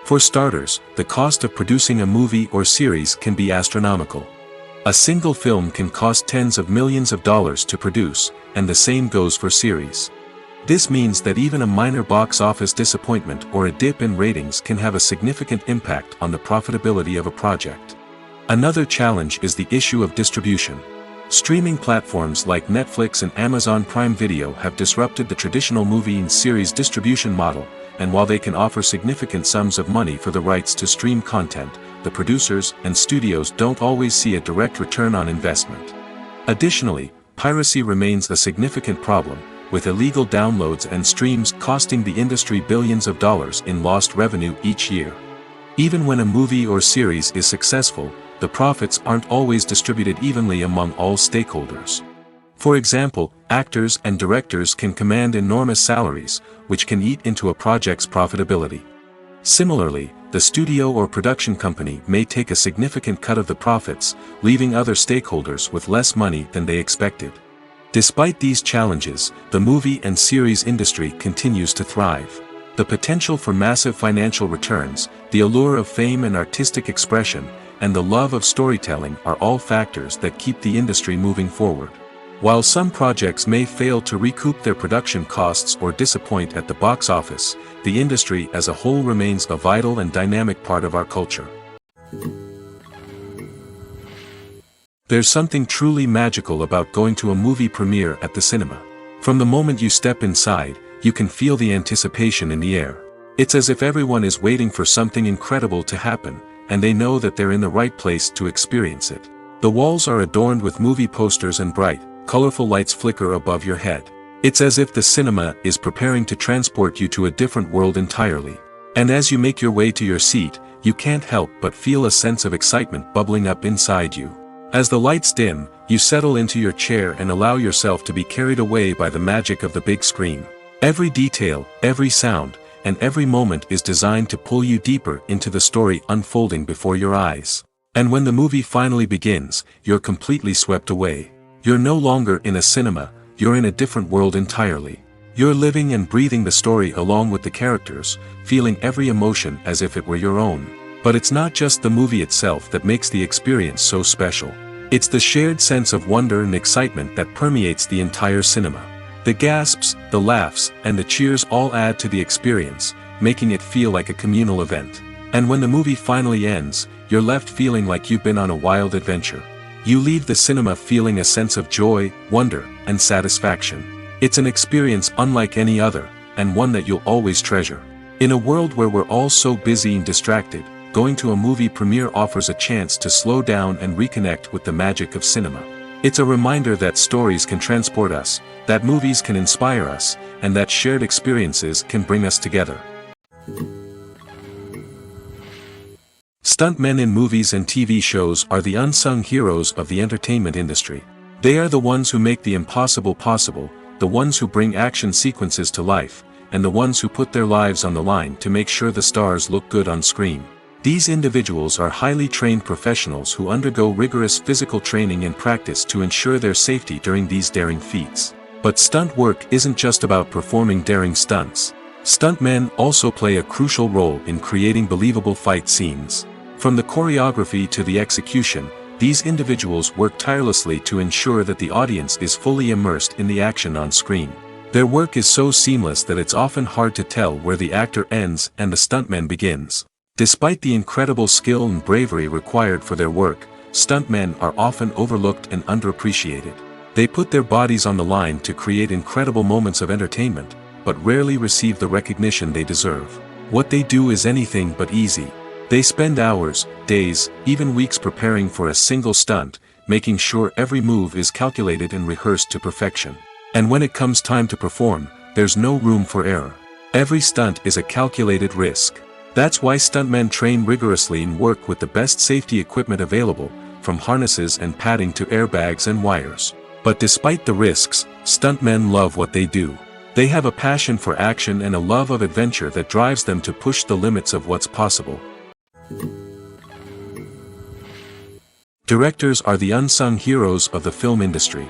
For starters, the cost of producing a movie or series can be astronomical. A single film can cost tens of millions of dollars to produce, and the same goes for series. This means that even a minor box office disappointment or a dip in ratings can have a significant impact on the profitability of a project. Another challenge is the issue of distribution. Streaming platforms like Netflix and Amazon Prime Video have disrupted the traditional movie and series distribution model, and while they can offer significant sums of money for the rights to stream content, the producers and studios don't always see a direct return on investment. Additionally, piracy remains a significant problem, with illegal downloads and streams costing the industry billions of dollars in lost revenue each year. Even when a movie or series is successful, the profits aren't always distributed evenly among all stakeholders. For example, actors and directors can command enormous salaries, which can eat into a project's profitability. Similarly, the studio or production company may take a significant cut of the profits, leaving other stakeholders with less money than they expected. Despite these challenges, the movie and series industry continues to thrive. The potential for massive financial returns, the allure of fame and artistic expression, and the love of storytelling are all factors that keep the industry moving forward. While some projects may fail to recoup their production costs or disappoint at the box office, the industry as a whole remains a vital and dynamic part of our culture. There's something truly magical about going to a movie premiere at the cinema. From the moment you step inside, you can feel the anticipation in the air. It's as if everyone is waiting for something incredible to happen, and they know that they're in the right place to experience it. The walls are adorned with movie posters and bright, colorful lights flicker above your head. It's as if the cinema is preparing to transport you to a different world entirely. And as you make your way to your seat, you can't help but feel a sense of excitement bubbling up inside you. As the lights dim, you settle into your chair and allow yourself to be carried away by the magic of the big screen. Every detail, every sound, and every moment is designed to pull you deeper into the story unfolding before your eyes. And when the movie finally begins, you're completely swept away. You're no longer in a cinema, you're in a different world entirely. You're living and breathing the story along with the characters, feeling every emotion as if it were your own. But it's not just the movie itself that makes the experience so special. It's the shared sense of wonder and excitement that permeates the entire cinema. The gasps, the laughs, and the cheers all add to the experience, making it feel like a communal event. And when the movie finally ends, you're left feeling like you've been on a wild adventure. You leave the cinema feeling a sense of joy, wonder, and satisfaction. It's an experience unlike any other, and one that you'll always treasure. In a world where we're all so busy and distracted, going to a movie premiere offers a chance to slow down and reconnect with the magic of cinema. It's a reminder that stories can transport us, that movies can inspire us, and that shared experiences can bring us together. Stuntmen in movies and TV shows are the unsung heroes of the entertainment industry. They are the ones who make the impossible possible, the ones who bring action sequences to life, and the ones who put their lives on the line to make sure the stars look good on screen. These individuals are highly trained professionals who undergo rigorous physical training and practice to ensure their safety during these daring feats. But stunt work isn't just about performing daring stunts. Stuntmen also play a crucial role in creating believable fight scenes. From the choreography to the execution, these individuals work tirelessly to ensure that the audience is fully immersed in the action on screen. Their work is so seamless that it's often hard to tell where the actor ends and the stuntman begins. Despite the incredible skill and bravery required for their work, stuntmen are often overlooked and underappreciated. They put their bodies on the line to create incredible moments of entertainment, but rarely receive the recognition they deserve. What they do is anything but easy. They spend hours, days, even weeks preparing for a single stunt, making sure every move is calculated and rehearsed to perfection. And when it comes time to perform, there's no room for error. Every stunt is a calculated risk. That's why stuntmen train rigorously and work with the best safety equipment available, from harnesses and padding to airbags and wires. But despite the risks, stuntmen love what they do. They have a passion for action and a love of adventure that drives them to push the limits of what's possible. Directors are the unsung heroes of the film industry.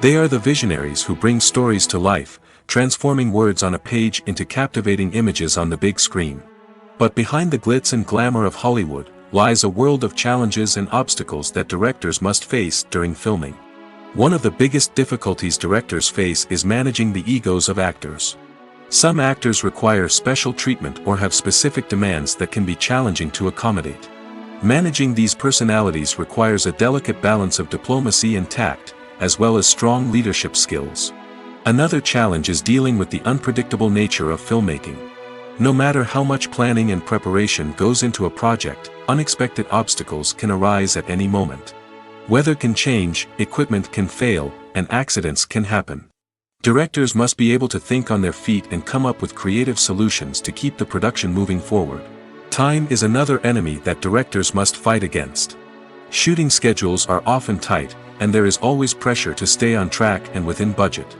They are the visionaries who bring stories to life, transforming words on a page into captivating images on the big screen. But behind the glitz and glamour of Hollywood lies a world of challenges and obstacles that directors must face during filming. One of the biggest difficulties directors face is managing the egos of actors. Some actors require special treatment or have specific demands that can be challenging to accommodate. Managing these personalities requires a delicate balance of diplomacy and tact, as well as strong leadership skills. Another challenge is dealing with the unpredictable nature of filmmaking. No matter how much planning and preparation goes into a project, unexpected obstacles can arise at any moment. Weather can change, equipment can fail, and accidents can happen. Directors must be able to think on their feet and come up with creative solutions to keep the production moving forward. Time is another enemy that directors must fight against. Shooting schedules are often tight, and there is always pressure to stay on track and within budget.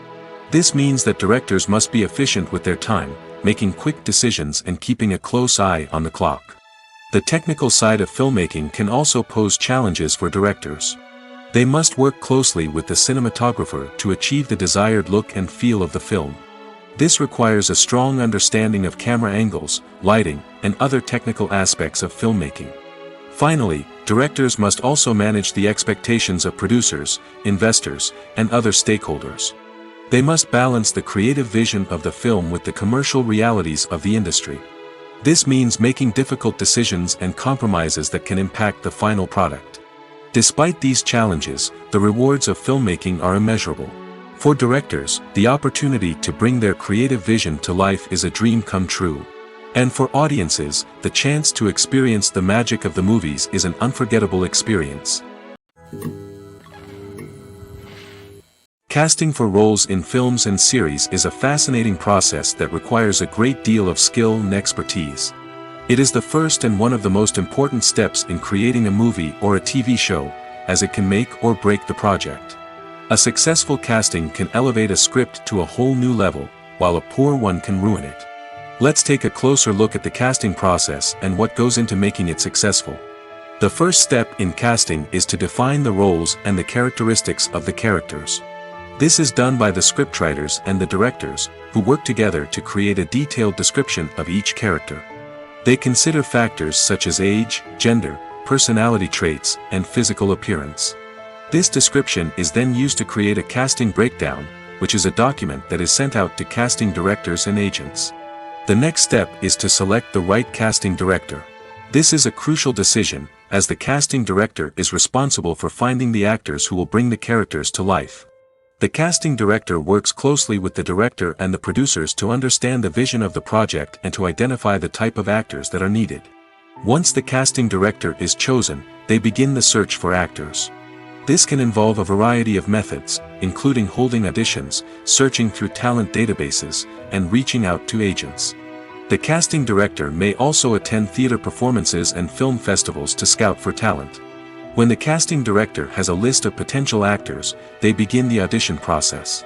This means that directors must be efficient with their time, making quick decisions and keeping a close eye on the clock. The technical side of filmmaking can also pose challenges for directors. They must work closely with the cinematographer to achieve the desired look and feel of the film. This requires a strong understanding of camera angles, lighting, and other technical aspects of filmmaking. Finally, directors must also manage the expectations of producers, investors, and other stakeholders. They must balance the creative vision of the film with the commercial realities of the industry. This means making difficult decisions and compromises that can impact the final product. Despite these challenges, the rewards of filmmaking are immeasurable. For directors, the opportunity to bring their creative vision to life is a dream come true. And for audiences, the chance to experience the magic of the movies is an unforgettable experience. Casting for roles in films and series is a fascinating process that requires a great deal of skill and expertise. It is the first and one of the most important steps in creating a movie or a TV show, as it can make or break the project. A successful casting can elevate a script to a whole new level, while a poor one can ruin it. Let's take a closer look at the casting process and what goes into making it successful. The first step in casting is to define the roles and the characteristics of the characters. This is done by the scriptwriters and the directors, who work together to create a detailed description of each character. They consider factors such as age, gender, personality traits, and physical appearance. This description is then used to create a casting breakdown, which is a document that is sent out to casting directors and agents. The next step is to select the right casting director. This is a crucial decision, as the casting director is responsible for finding the actors who will bring the characters to life. The casting director works closely with the director and the producers to understand the vision of the project and to identify the type of actors that are needed. Once the casting director is chosen, they begin the search for actors. This can involve a variety of methods, including holding auditions, searching through talent databases, and reaching out to agents. The casting director may also attend theater performances and film festivals to scout for talent. When the casting director has a list of potential actors, they begin the audition process.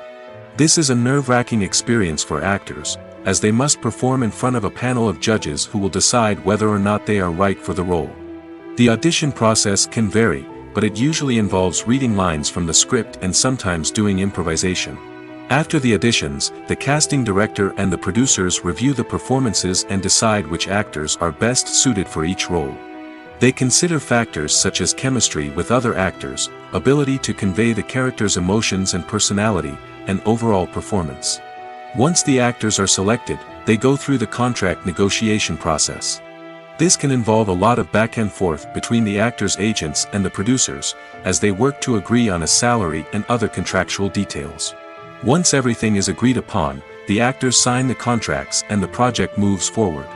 This is a nerve-wracking experience for actors, as they must perform in front of a panel of judges who will decide whether or not they are right for the role. The audition process can vary, but it usually involves reading lines from the script and sometimes doing improvisation. After the auditions, the casting director and the producers review the performances and decide which actors are best suited for each role. They consider factors such as chemistry with other actors, ability to convey the character's emotions and personality, and overall performance. Once the actors are selected, they go through the contract negotiation process. This can involve a lot of back and forth between the actors' agents and the producers, as they work to agree on a salary and other contractual details. Once everything is agreed upon, the actors sign the contracts and the project moves forward.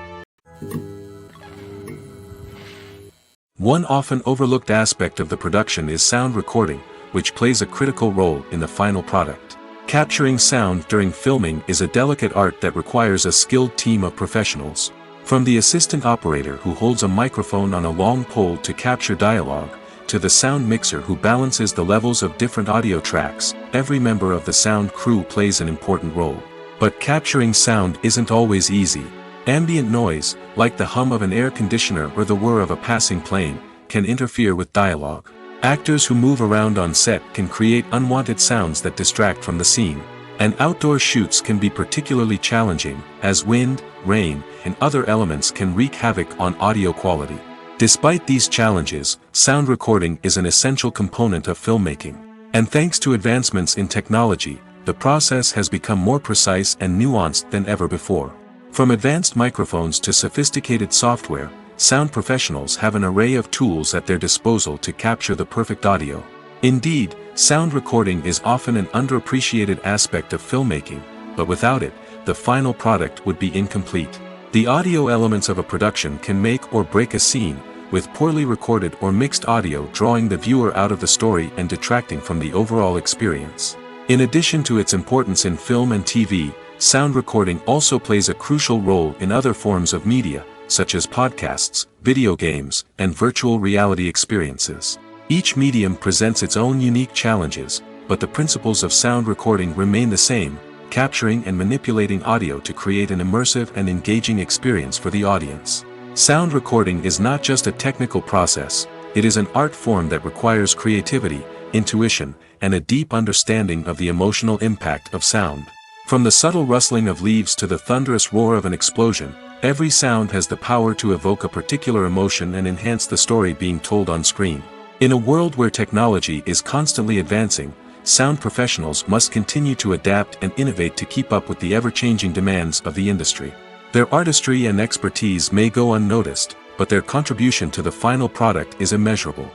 One often overlooked aspect of the production is sound recording, which plays a critical role in the final product. Capturing sound during filming is a delicate art that requires a skilled team of professionals. From the assistant operator who holds a microphone on a long pole to capture dialogue, to the sound mixer who balances the levels of different audio tracks, every member of the sound crew plays an important role. But capturing sound isn't always easy. Ambient noise, like the hum of an air conditioner or the whir of a passing plane, can interfere with dialogue. Actors who move around on set can create unwanted sounds that distract from the scene. And outdoor shoots can be particularly challenging, as wind, rain, and other elements can wreak havoc on audio quality. Despite these challenges, sound recording is an essential component of filmmaking. And thanks to advancements in technology, the process has become more precise and nuanced than ever before. From advanced microphones to sophisticated software, sound professionals have an array of tools at their disposal to capture the perfect audio. Indeed, sound recording is often an underappreciated aspect of filmmaking, but without it, the final product would be incomplete. The audio elements of a production can make or break a scene, with poorly recorded or mixed audio drawing the viewer out of the story and detracting from the overall experience. In addition to its importance in film and TV, sound recording also plays a crucial role in other forms of media, such as podcasts, video games, and virtual reality experiences. Each medium presents its own unique challenges, but the principles of sound recording remain the same, capturing and manipulating audio to create an immersive and engaging experience for the audience. Sound recording is not just a technical process, it is an art form that requires creativity, intuition, and a deep understanding of the emotional impact of sound. From the subtle rustling of leaves to the thunderous roar of an explosion, every sound has the power to evoke a particular emotion and enhance the story being told on screen. In a world where technology is constantly advancing, sound professionals must continue to adapt and innovate to keep up with the ever-changing demands of the industry. Their artistry and expertise may go unnoticed, but their contribution to the final product is immeasurable.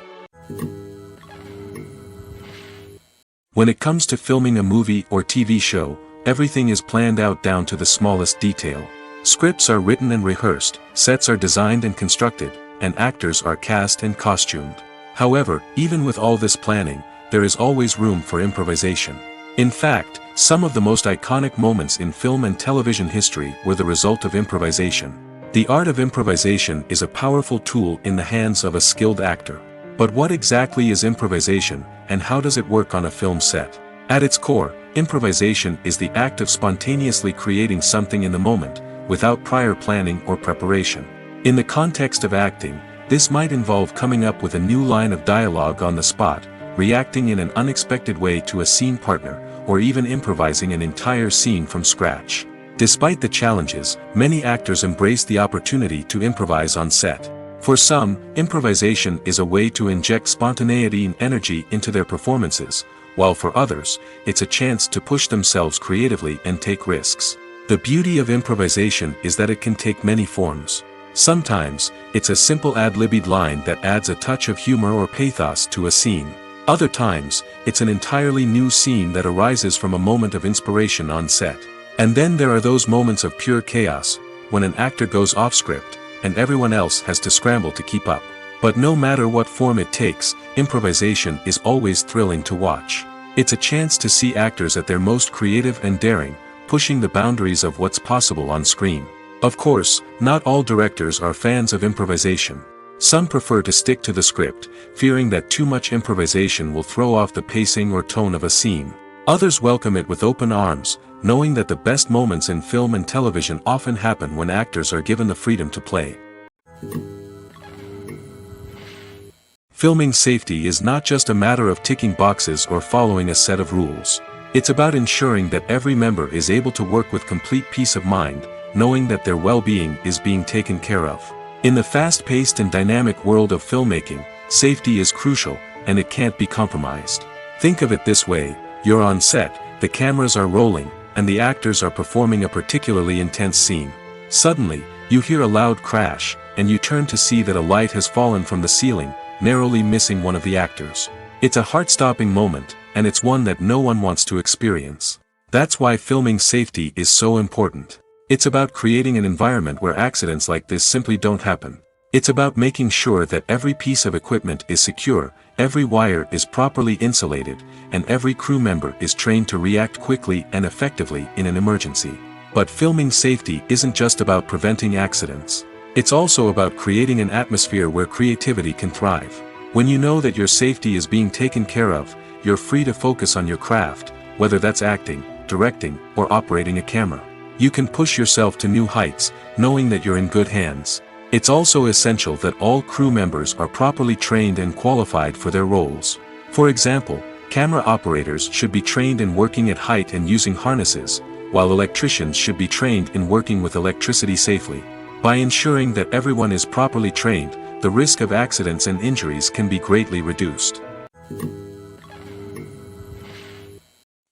When it comes to filming a movie or TV show, everything is planned out down to the smallest detail. Scripts are written and rehearsed, sets are designed and constructed, and actors are cast and costumed. However, even with all this planning, there is always room for improvisation. In fact, some of the most iconic moments in film and television history were the result of improvisation. The art of improvisation is a powerful tool in the hands of a skilled actor. But what exactly is improvisation, and how does it work on a film set? At its core, improvisation is the act of spontaneously creating something in the moment, without prior planning or preparation. In the context of acting, this might involve coming up with a new line of dialogue on the spot, reacting in an unexpected way to a scene partner, or even improvising an entire scene from scratch. Despite the challenges, many actors embrace the opportunity to improvise on set. For some, improvisation is a way to inject spontaneity and energy into their performances, while for others, it's a chance to push themselves creatively and take risks. The beauty of improvisation is that it can take many forms. Sometimes, it's a simple ad-libbed line that adds a touch of humor or pathos to a scene. Other times, it's an entirely new scene that arises from a moment of inspiration on set. And then there are those moments of pure chaos, when an actor goes off script, and everyone else has to scramble to keep up. But no matter what form it takes, improvisation is always thrilling to watch. It's a chance to see actors at their most creative and daring, pushing the boundaries of what's possible on screen. Of course, not all directors are fans of improvisation. Some prefer to stick to the script, fearing that too much improvisation will throw off the pacing or tone of a scene. Others welcome it with open arms, knowing that the best moments in film and television often happen when actors are given the freedom to play. Filming safety is not just a matter of ticking boxes or following a set of rules. It's about ensuring that every member is able to work with complete peace of mind, knowing that their well-being is being taken care of. In the fast-paced and dynamic world of filmmaking, safety is crucial, and it can't be compromised. Think of it this way: you're on set, the cameras are rolling, and the actors are performing a particularly intense scene. Suddenly, you hear a loud crash, and you turn to see that a light has fallen from the ceiling, narrowly missing one of the actors. It's a heart-stopping moment, and it's one that no one wants to experience. That's why filming safety is so important. It's about creating an environment where accidents like this simply don't happen. It's about making sure that every piece of equipment is secure, every wire is properly insulated, and every crew member is trained to react quickly and effectively in an emergency. But filming safety isn't just about preventing accidents. It's also about creating an atmosphere where creativity can thrive. When you know that your safety is being taken care of, you're free to focus on your craft, whether that's acting, directing, or operating a camera. You can push yourself to new heights, knowing that you're in good hands. It's also essential that all crew members are properly trained and qualified for their roles. For example, camera operators should be trained in working at height and using harnesses, while electricians should be trained in working with electricity safely. By ensuring that everyone is properly trained, the risk of accidents and injuries can be greatly reduced.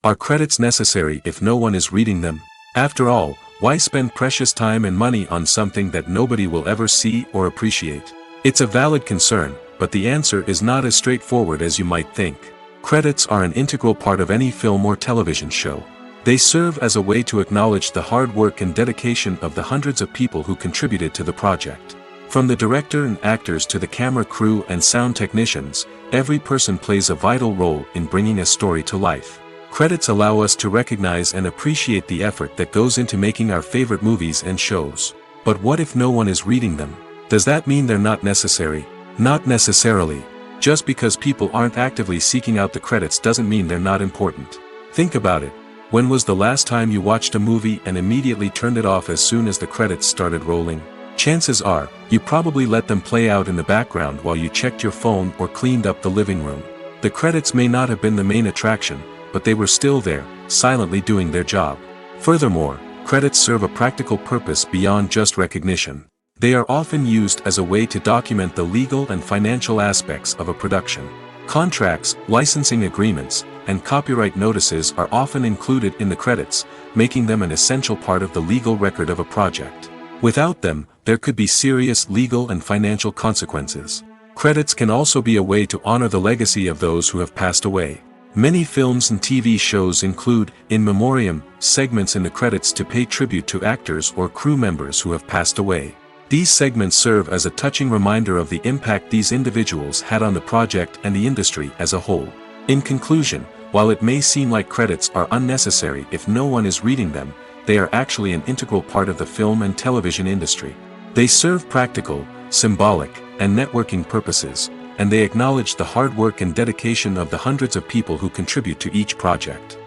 Are credits necessary if no one is reading them? After all, why spend precious time and money on something that nobody will ever see or appreciate? It's a valid concern, but the answer is not as straightforward as you might think. Credits are an integral part of any film or television show. They serve as a way to acknowledge the hard work and dedication of the hundreds of people who contributed to the project. From the director and actors to the camera crew and sound technicians, every person plays a vital role in bringing a story to life. Credits allow us to recognize and appreciate the effort that goes into making our favorite movies and shows. But what if no one is reading them? Does that mean they're not necessary? Not necessarily. Just because people aren't actively seeking out the credits doesn't mean they're not important. Think about it. When was the last time you watched a movie and immediately turned it off as soon as the credits started rolling? Chances are, you probably let them play out in the background while you checked your phone or cleaned up the living room. The credits may not have been the main attraction, but they were still there, silently doing their job. Furthermore, credits serve a practical purpose beyond just recognition. They are often used as a way to document the legal and financial aspects of a production. Contracts, licensing agreements, and copyright notices are often included in the credits, making them an essential part of the legal record of a project. Without them, there could be serious legal and financial consequences. Credits can also be a way to honor the legacy of those who have passed away. Many films and TV shows include, in memoriam, segments in the credits to pay tribute to actors or crew members who have passed away. These segments serve as a touching reminder of the impact these individuals had on the project and the industry as a whole. In conclusion, while it may seem like credits are unnecessary if no one is reading them, they are actually an integral part of the film and television industry. They serve practical, symbolic, and networking purposes, and they acknowledge the hard work and dedication of the hundreds of people who contribute to each project.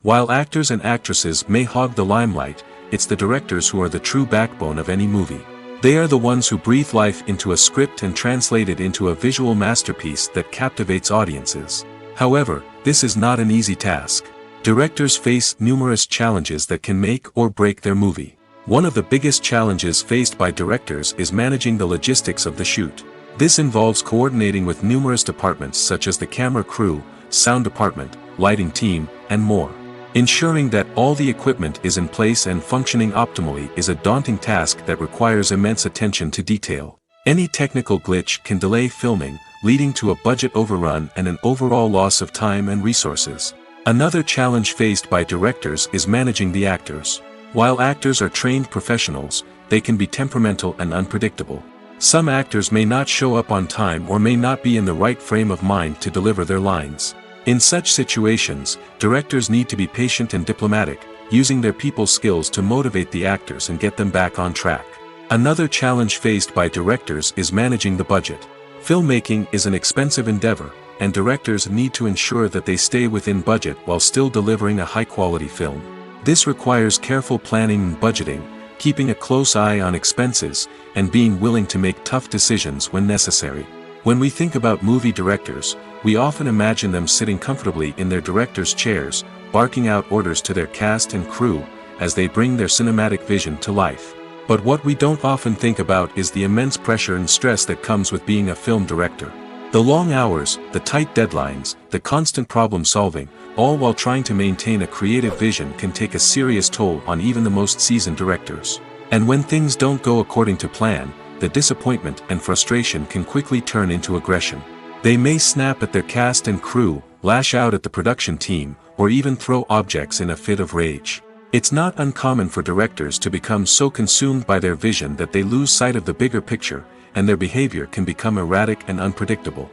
While actors and actresses may hog the limelight, it's the directors who are the true backbone of any movie. They are the ones who breathe life into a script and translate it into a visual masterpiece that captivates audiences. However, this is not an easy task. Directors face numerous challenges that can make or break their movie. One of the biggest challenges faced by directors is managing the logistics of the shoot. This involves coordinating with numerous departments such as the camera crew, sound department, lighting team, and more. Ensuring that all the equipment is in place and functioning optimally is a daunting task that requires immense attention to detail. Any technical glitch can delay filming, leading to a budget overrun and an overall loss of time and resources. Another challenge faced by directors is managing the actors. While actors are trained professionals, they can be temperamental and unpredictable. Some actors may not show up on time or may not be in the right frame of mind to deliver their lines. In such situations, directors need to be patient and diplomatic, using their people skills to motivate the actors and get them back on track. Another challenge faced by directors is managing the budget. Filmmaking is an expensive endeavor, and directors need to ensure that they stay within budget while still delivering a high-quality film. This requires careful planning and budgeting, keeping a close eye on expenses, and being willing to make tough decisions when necessary. When we think about movie directors, we often imagine them sitting comfortably in their director's chairs, barking out orders to their cast and crew, as they bring their cinematic vision to life. But what we don't often think about is the immense pressure and stress that comes with being a film director. The long hours, the tight deadlines, the constant problem solving, all while trying to maintain a creative vision can take a serious toll on even the most seasoned directors. And when things don't go according to plan, the disappointment and frustration can quickly turn into aggression. They may snap at their cast and crew, lash out at the production team, or even throw objects in a fit of rage. It's not uncommon for directors to become so consumed by their vision that they lose sight of the bigger picture, and their behavior can become erratic and unpredictable.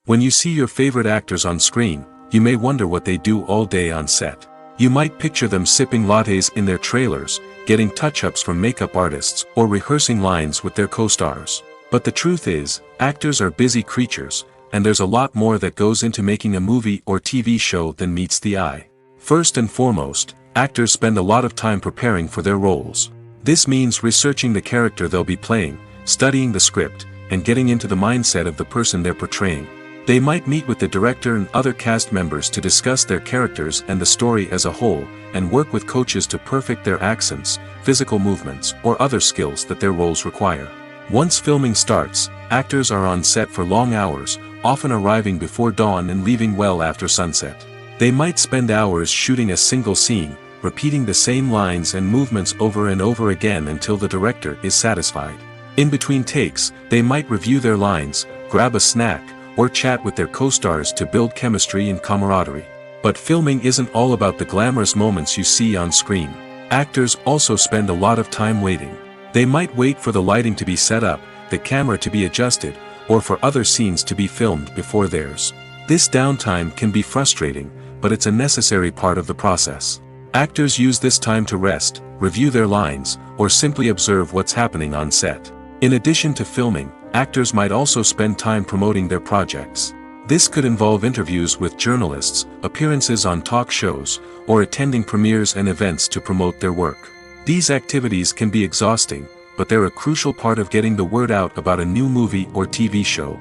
When you see your favorite actors on screen, you may wonder what they do all day on set. You might picture them sipping lattes in their trailers, getting touch-ups from makeup artists, or rehearsing lines with their co-stars. But the truth is, actors are busy creatures, and there's a lot more that goes into making a movie or TV show than meets the eye. First and foremost, actors spend a lot of time preparing for their roles. This means researching the character they'll be playing, studying the script, and getting into the mindset of the person they're portraying. They might meet with the director and other cast members to discuss their characters and the story as a whole, and work with coaches to perfect their accents, physical movements, or other skills that their roles require. Once filming starts, actors are on set for long hours, often arriving before dawn and leaving well after sunset. They might spend hours shooting a single scene, repeating the same lines and movements over and over again until the director is satisfied. In between takes, they might review their lines, grab a snack, or chat with their co-stars to build chemistry and camaraderie. But filming isn't all about the glamorous moments you see on screen. Actors also spend a lot of time waiting. They might wait for the lighting to be set up, the camera to be adjusted, or for other scenes to be filmed before theirs. This downtime can be frustrating, but it's a necessary part of the process. Actors use this time to rest, review their lines, or simply observe what's happening on set. In addition to filming, actors might also spend time promoting their projects. This could involve interviews with journalists, appearances on talk shows, or attending premieres and events to promote their work. These activities can be exhausting, but they're a crucial part of getting the word out about a new movie or TV show.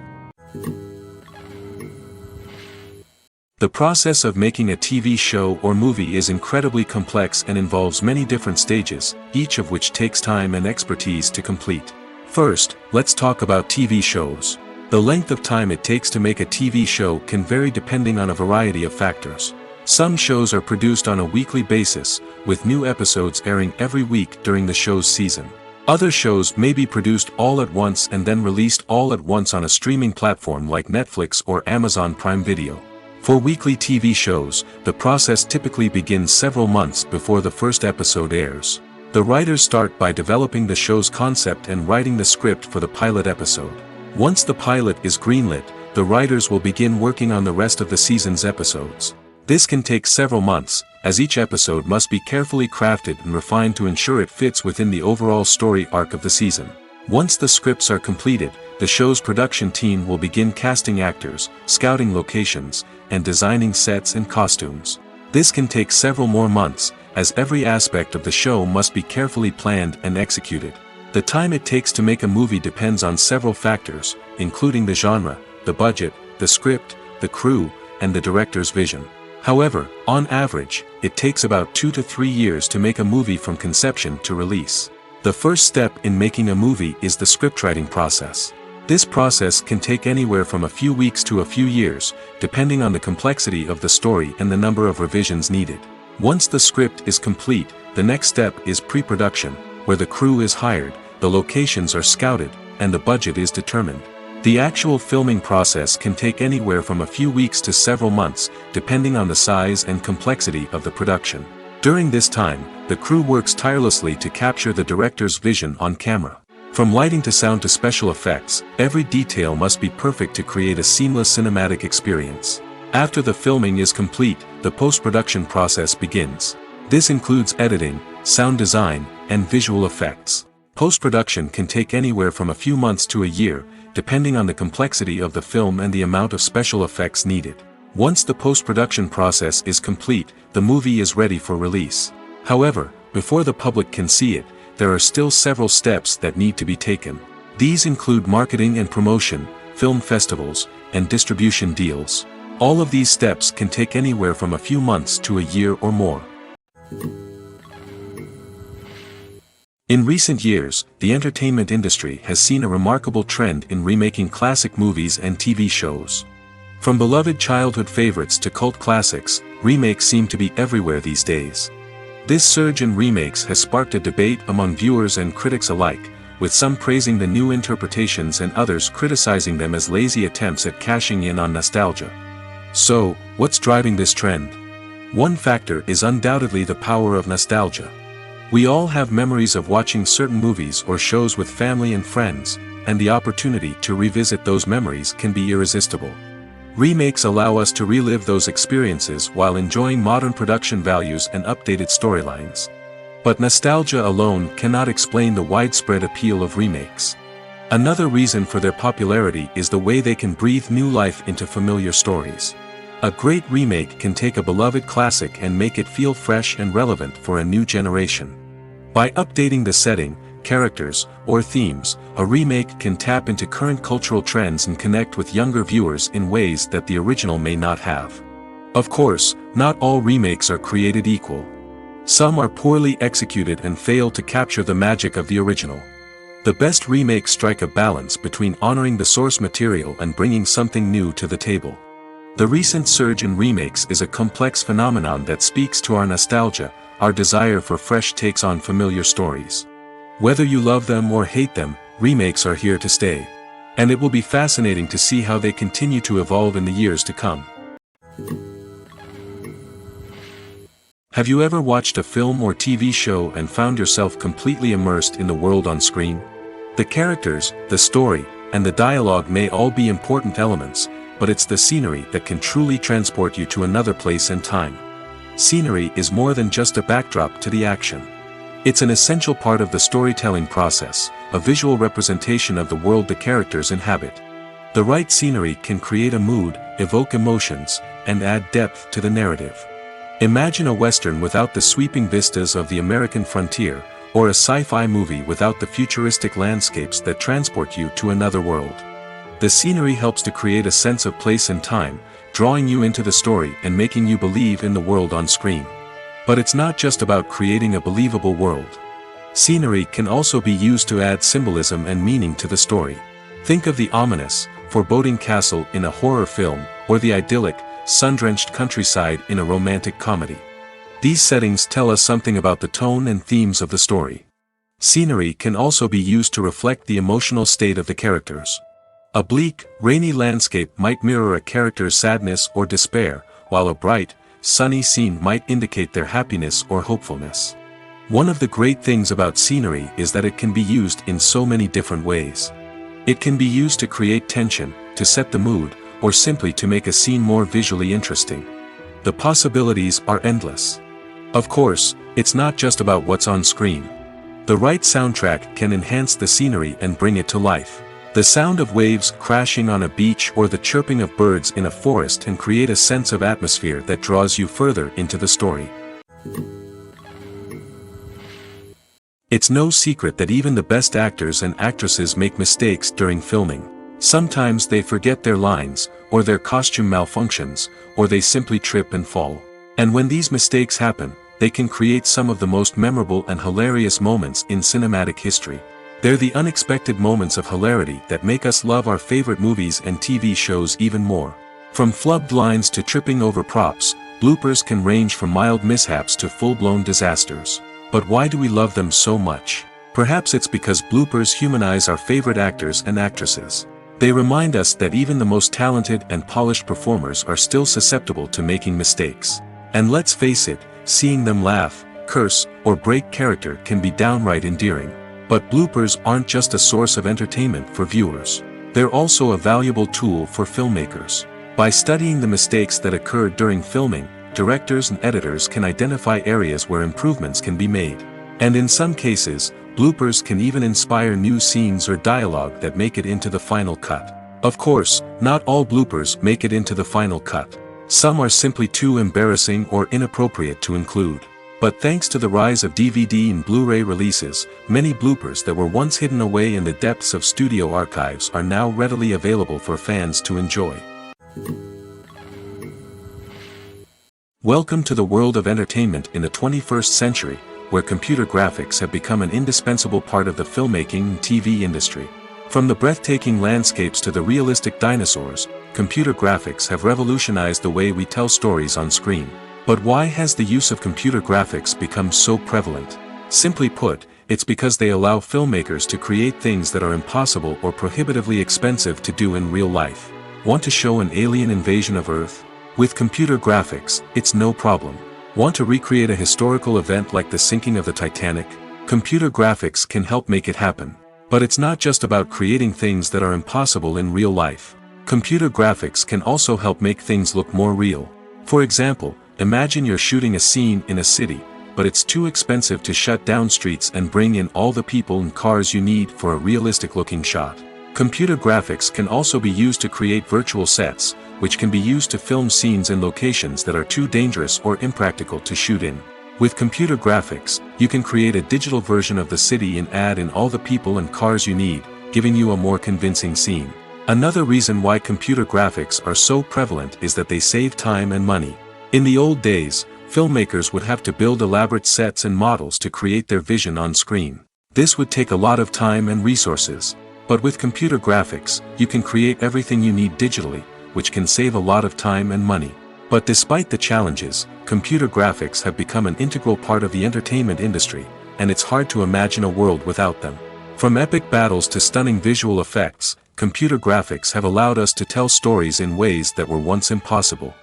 The process of making a TV show or movie is incredibly complex and involves many different stages, each of which takes time and expertise to complete. First, let's talk about TV shows. The length of time it takes to make a TV show can vary depending on a variety of factors. Some shows are produced on a weekly basis, with new episodes airing every week during the show's season. Other shows may be produced all at once and then released all at once on a streaming platform like Netflix or Amazon Prime Video. For weekly TV shows, the process typically begins several months before the first episode airs. The writers start by developing the show's concept and writing the script for the pilot episode. Once the pilot is greenlit, the writers will begin working on the rest of the season's episodes. This can take several months, as each episode must be carefully crafted and refined to ensure it fits within the overall story arc of the season. Once the scripts are completed, the show's production team will begin casting actors, scouting locations, and designing sets and costumes. This can take several more months, as every aspect of the show must be carefully planned and executed. The time it takes to make a movie depends on several factors, including the genre, the budget, the script, the crew, and the director's vision. However, on average, it takes about 2 to 3 years to make a movie from conception to release. The first step in making a movie is the scriptwriting process. This process can take anywhere from a few weeks to a few years, depending on the complexity of the story and the number of revisions needed. Once the script is complete, the next step is pre-production, where the crew is hired, the locations are scouted, and the budget is determined. The actual filming process can take anywhere from a few weeks to several months, depending on the size and complexity of the production. During this time, the crew works tirelessly to capture the director's vision on camera. From lighting to sound to special effects, every detail must be perfect to create a seamless cinematic experience. After the filming is complete, the post-production process begins. This includes editing, sound design, and visual effects. Post-production can take anywhere from a few months to a year, depending on the complexity of the film and the amount of special effects needed. Once the post-production process is complete, the movie is ready for release. However, before the public can see it, there are still several steps that need to be taken. These include marketing and promotion, film festivals, and distribution deals. All of these steps can take anywhere from a few months to a year or more. In recent years, the entertainment industry has seen a remarkable trend in remaking classic movies and TV shows. From beloved childhood favorites to cult classics, remakes seem to be everywhere these days. This surge in remakes has sparked a debate among viewers and critics alike, with some praising the new interpretations and others criticizing them as lazy attempts at cashing in on nostalgia. So, what's driving this trend? One factor is undoubtedly the power of nostalgia. We all have memories of watching certain movies or shows with family and friends, and the opportunity to revisit those memories can be irresistible. Remakes allow us to relive those experiences while enjoying modern production values and updated storylines. But nostalgia alone cannot explain the widespread appeal of remakes. Another reason for their popularity is the way they can breathe new life into familiar stories. A great remake can take a beloved classic and make it feel fresh and relevant for a new generation. By updating the setting, characters, or themes, a remake can tap into current cultural trends and connect with younger viewers in ways that the original may not have. Of course, not all remakes are created equal. Some are poorly executed and fail to capture the magic of the original. The best remakes strike a balance between honoring the source material and bringing something new to the table. The recent surge in remakes is a complex phenomenon that speaks to our nostalgia, our desire for fresh takes on familiar stories. Whether you love them or hate them, remakes are here to stay. And it will be fascinating to see how they continue to evolve in the years to come. Have you ever watched a film or TV show and found yourself completely immersed in the world on screen? The characters, the story, and the dialogue may all be important elements, but it's the scenery that can truly transport you to another place and time. Scenery is more than just a backdrop to the action. It's an essential part of the storytelling process, a visual representation of the world the characters inhabit. The right scenery can create a mood, evoke emotions, and add depth to the narrative. Imagine a Western without the sweeping vistas of the American frontier, or a sci-fi movie without the futuristic landscapes that transport you to another world. The scenery helps to create a sense of place and time, drawing you into the story and making you believe in the world on screen. But it's not just about creating a believable world. Scenery can also be used to add symbolism and meaning to the story. Think of the ominous, foreboding castle in a horror film, or the idyllic, sun-drenched countryside in a romantic comedy. These settings tell us something about the tone and themes of the story. Scenery can also be used to reflect the emotional state of the characters. A bleak, rainy landscape might mirror a character's sadness or despair, while a bright, sunny scene might indicate their happiness or hopefulness. One of the great things about scenery is that it can be used in so many different ways. It can be used to create tension, to set the mood, or simply to make a scene more visually interesting. The possibilities are endless. Of course, it's not just about what's on screen. The right soundtrack can enhance the scenery and bring it to life. The sound of waves crashing on a beach or the chirping of birds in a forest can create a sense of atmosphere that draws you further into the story. It's no secret that even the best actors and actresses make mistakes during filming. Sometimes they forget their lines, or their costume malfunctions, or they simply trip and fall. And when these mistakes happen, they can create some of the most memorable and hilarious moments in cinematic history. They're the unexpected moments of hilarity that make us love our favorite movies and TV shows even more. From flubbed lines to tripping over props, bloopers can range from mild mishaps to full-blown disasters. But why do we love them so much? Perhaps it's because bloopers humanize our favorite actors and actresses. They remind us that even the most talented and polished performers are still susceptible to making mistakes. And let's face it, seeing them laugh, curse, or break character can be downright endearing. But bloopers aren't just a source of entertainment for viewers. They're also a valuable tool for filmmakers. By studying the mistakes that occurred during filming, directors and editors can identify areas where improvements can be made. And in some cases, bloopers can even inspire new scenes or dialogue that make it into the final cut. Of course, not all bloopers make it into the final cut. Some are simply too embarrassing or inappropriate to include. But thanks to the rise of DVD and Blu-ray releases, many bloopers that were once hidden away in the depths of studio archives are now readily available for fans to enjoy. Welcome to the world of entertainment in the 21st century, where computer graphics have become an indispensable part of the filmmaking and TV industry. From the breathtaking landscapes to the realistic dinosaurs, computer graphics have revolutionized the way we tell stories on screen. But why has the use of computer graphics become so prevalent? Simply put, it's because they allow filmmakers to create things that are impossible or prohibitively expensive to do in real life. Want to show an alien invasion of Earth? With computer graphics, it's no problem. Want to recreate a historical event like the sinking of the Titanic? Computer graphics can help make it happen. But it's not just about creating things that are impossible in real life. Computer graphics can also help make things look more real. For example, imagine you're shooting a scene in a city, but it's too expensive to shut down streets and bring in all the people and cars you need for a realistic-looking shot. Computer graphics can also be used to create virtual sets, which can be used to film scenes in locations that are too dangerous or impractical to shoot in. With computer graphics, you can create a digital version of the city and add in all the people and cars you need, giving you a more convincing scene. Another reason why computer graphics are so prevalent is that they save time and money. In the old days, filmmakers would have to build elaborate sets and models to create their vision on screen. This would take a lot of time and resources. But with computer graphics, you can create everything you need digitally, which can save a lot of time and money. But despite the challenges, computer graphics have become an integral part of the entertainment industry, and it's hard to imagine a world without them. From epic battles to stunning visual effects, computer graphics have allowed us to tell stories in ways that were once impossible.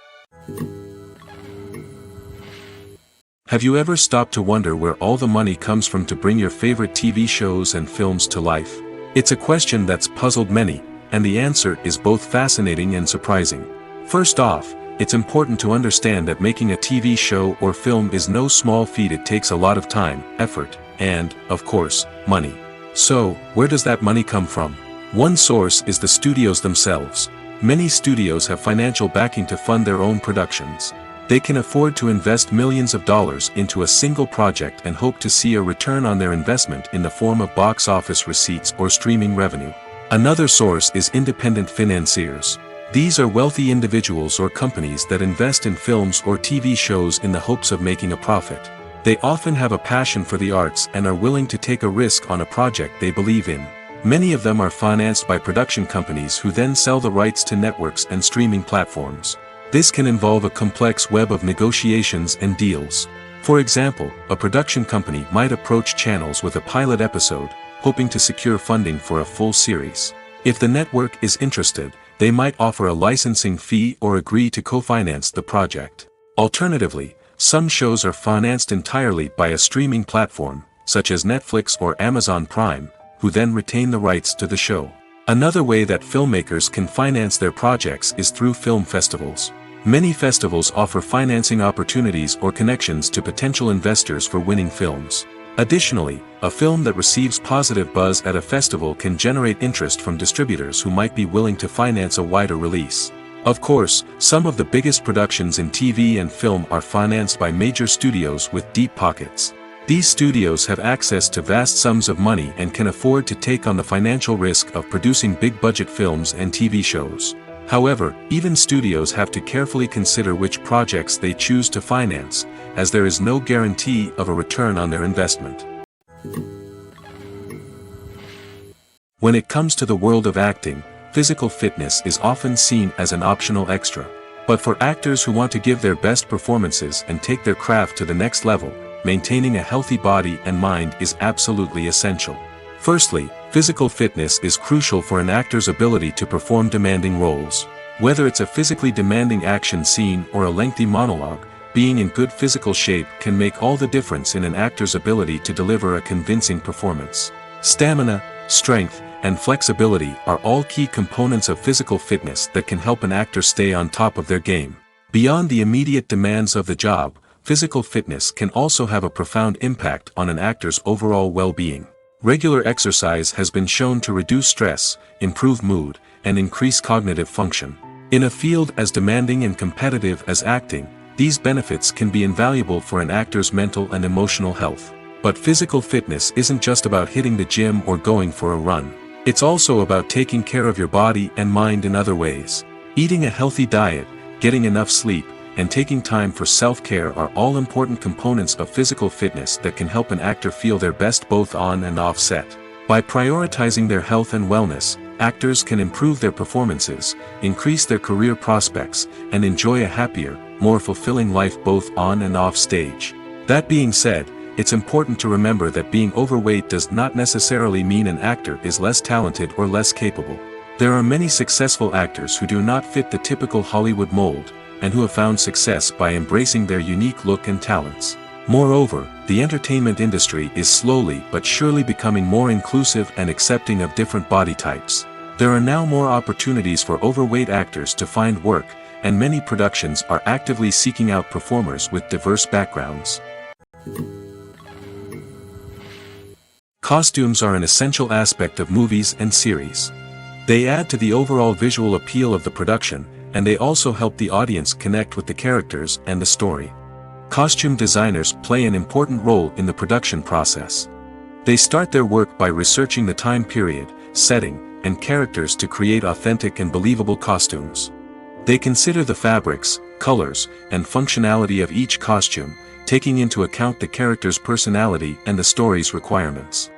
Have you ever stopped to wonder where all the money comes from to bring your favorite TV shows and films to life? It's a question that's puzzled many, and the answer is both fascinating and surprising. First off, it's important to understand that making a TV show or film is no small feat. It takes a lot of time, effort, and, of course, money. So, where does that money come from? One source is the studios themselves. Many studios have financial backing to fund their own productions. They can afford to invest millions of dollars into a single project and hope to see a return on their investment in the form of box office receipts or streaming revenue. Another source is independent financiers. These are wealthy individuals or companies that invest in films or TV shows in the hopes of making a profit. They often have a passion for the arts and are willing to take a risk on a project they believe in. Many of them are financed by production companies who then sell the rights to networks and streaming platforms. This can involve a complex web of negotiations and deals. For example, a production company might approach channels with a pilot episode, hoping to secure funding for a full series. If the network is interested, they might offer a licensing fee or agree to co-finance the project. Alternatively, some shows are financed entirely by a streaming platform, such as Netflix or Amazon Prime, who then retain the rights to the show. Another way that filmmakers can finance their projects is through film festivals. Many festivals offer financing opportunities or connections to potential investors for winning films. Additionally, a film that receives positive buzz at a festival can generate interest from distributors who might be willing to finance a wider release. Of course, some of the biggest productions in TV and film are financed by major studios with deep pockets. These studios have access to vast sums of money and can afford to take on the financial risk of producing big-budget films and TV shows. However, even studios have to carefully consider which projects they choose to finance, as there is no guarantee of a return on their investment. When it comes to the world of acting, physical fitness is often seen as an optional extra. But for actors who want to give their best performances and take their craft to the next level, maintaining a healthy body and mind is absolutely essential. Firstly, physical fitness is crucial for an actor's ability to perform demanding roles. Whether it's a physically demanding action scene or a lengthy monologue, being in good physical shape can make all the difference in an actor's ability to deliver a convincing performance. Stamina, strength, and flexibility are all key components of physical fitness that can help an actor stay on top of their game. Beyond the immediate demands of the job, physical fitness can also have a profound impact on an actor's overall well-being. Regular exercise has been shown to reduce stress, improve mood, and increase cognitive function. In a field as demanding and competitive as acting, these benefits can be invaluable for an actor's mental and emotional health. But physical fitness isn't just about hitting the gym or going for a run. It's also about taking care of your body and mind in other ways. Eating a healthy diet, getting enough sleep, and taking time for self-care are all important components of physical fitness that can help an actor feel their best both on and off set. By prioritizing their health and wellness, actors can improve their performances, increase their career prospects, and enjoy a happier, more fulfilling life both on and off stage. That being said, it's important to remember that being overweight does not necessarily mean an actor is less talented or less capable. There are many successful actors who do not fit the typical Hollywood mold, and who have found success by embracing their unique look and talents. Moreover, the entertainment industry is slowly but surely becoming more inclusive and accepting of different body types. There are now more opportunities for overweight actors to find work, and many productions are actively seeking out performers with diverse backgrounds. Costumes are an essential aspect of movies and series. They add to the overall visual appeal of the production, and they also help the audience connect with the characters and the story. Costume designers play an important role in the production process. They start their work by researching the time period, setting, and characters to create authentic and believable costumes. They consider the fabrics, colors, and functionality of each costume, taking into account the character's personality and the story's requirements.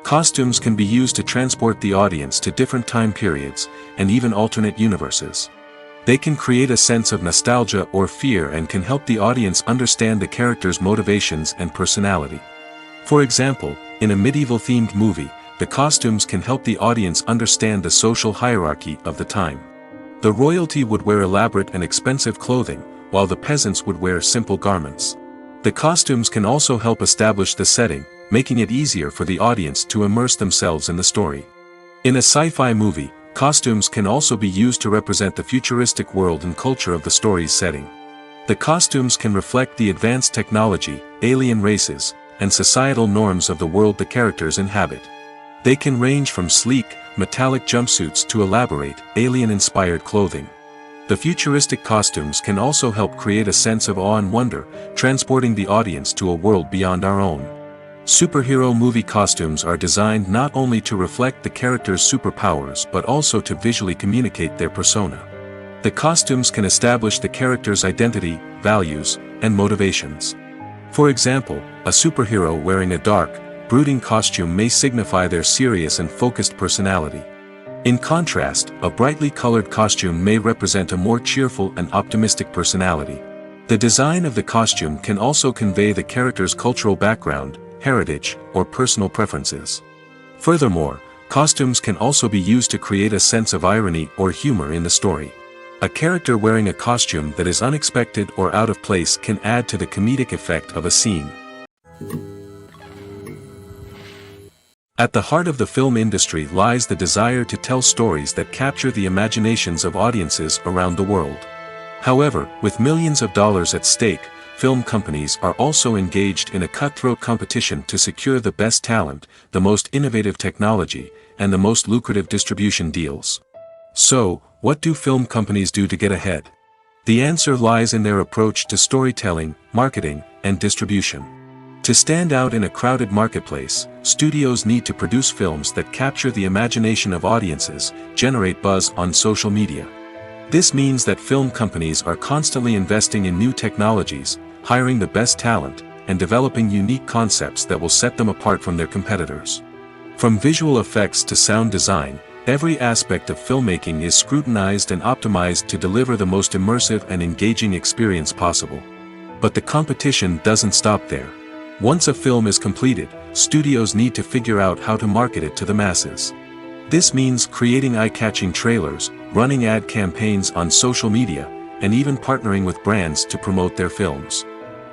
Costumes can be used to transport the audience to different time periods, and even alternate universes. They can create a sense of nostalgia or fear and can help the audience understand the character's motivations and personality. For example, in a medieval-themed movie, the costumes can help the audience understand the social hierarchy of the time. The royalty would wear elaborate and expensive clothing, while the peasants would wear simple garments. The costumes can also help establish the setting, making it easier for the audience to immerse themselves in the story. In a sci-fi movie, costumes can also be used to represent the futuristic world and culture of the story's setting. The costumes can reflect the advanced technology, alien races, and societal norms of the world the characters inhabit. They can range from sleek, metallic jumpsuits to elaborate, alien-inspired clothing. The futuristic costumes can also help create a sense of awe and wonder, transporting the audience to a world beyond our own. Superhero movie costumes are designed not only to reflect the character's superpowers but also to visually communicate their persona. The costumes can establish the character's identity, values, and motivations. For example, a superhero wearing a dark, brooding costume may signify their serious and focused personality. In contrast, a brightly colored costume may represent a more cheerful and optimistic personality. The design of the costume can also convey the character's cultural background, heritage, or personal preferences. Furthermore, costumes can also be used to create a sense of irony or humor in the story. A character wearing a costume that is unexpected or out of place can add to the comedic effect of a scene. At the heart of the film industry lies the desire to tell stories that capture the imaginations of audiences around the world. However, with millions of dollars at stake, film companies are also engaged in a cutthroat competition to secure the best talent, the most innovative technology, and the most lucrative distribution deals. So, what do film companies do to get ahead? The answer lies in their approach to storytelling, marketing, and distribution. To stand out in a crowded marketplace, studios need to produce films that capture the imagination of audiences, generate buzz on social media. This means that film companies are constantly investing in new technologies, hiring the best talent, and developing unique concepts that will set them apart from their competitors. From visual effects to sound design, every aspect of filmmaking is scrutinized and optimized to deliver the most immersive and engaging experience possible. But the competition doesn't stop there. Once a film is completed, studios need to figure out how to market it to the masses. This means creating eye-catching trailers, running ad campaigns on social media, and even partnering with brands to promote their films.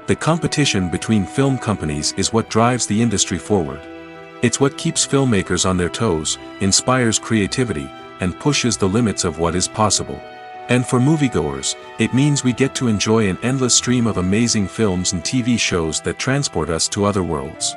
The competition between film companies is what drives the industry forward. It's what keeps filmmakers on their toes, inspires creativity, and pushes the limits of what is possible. And for moviegoers, it means we get to enjoy an endless stream of amazing films and TV shows that transport us to other worlds.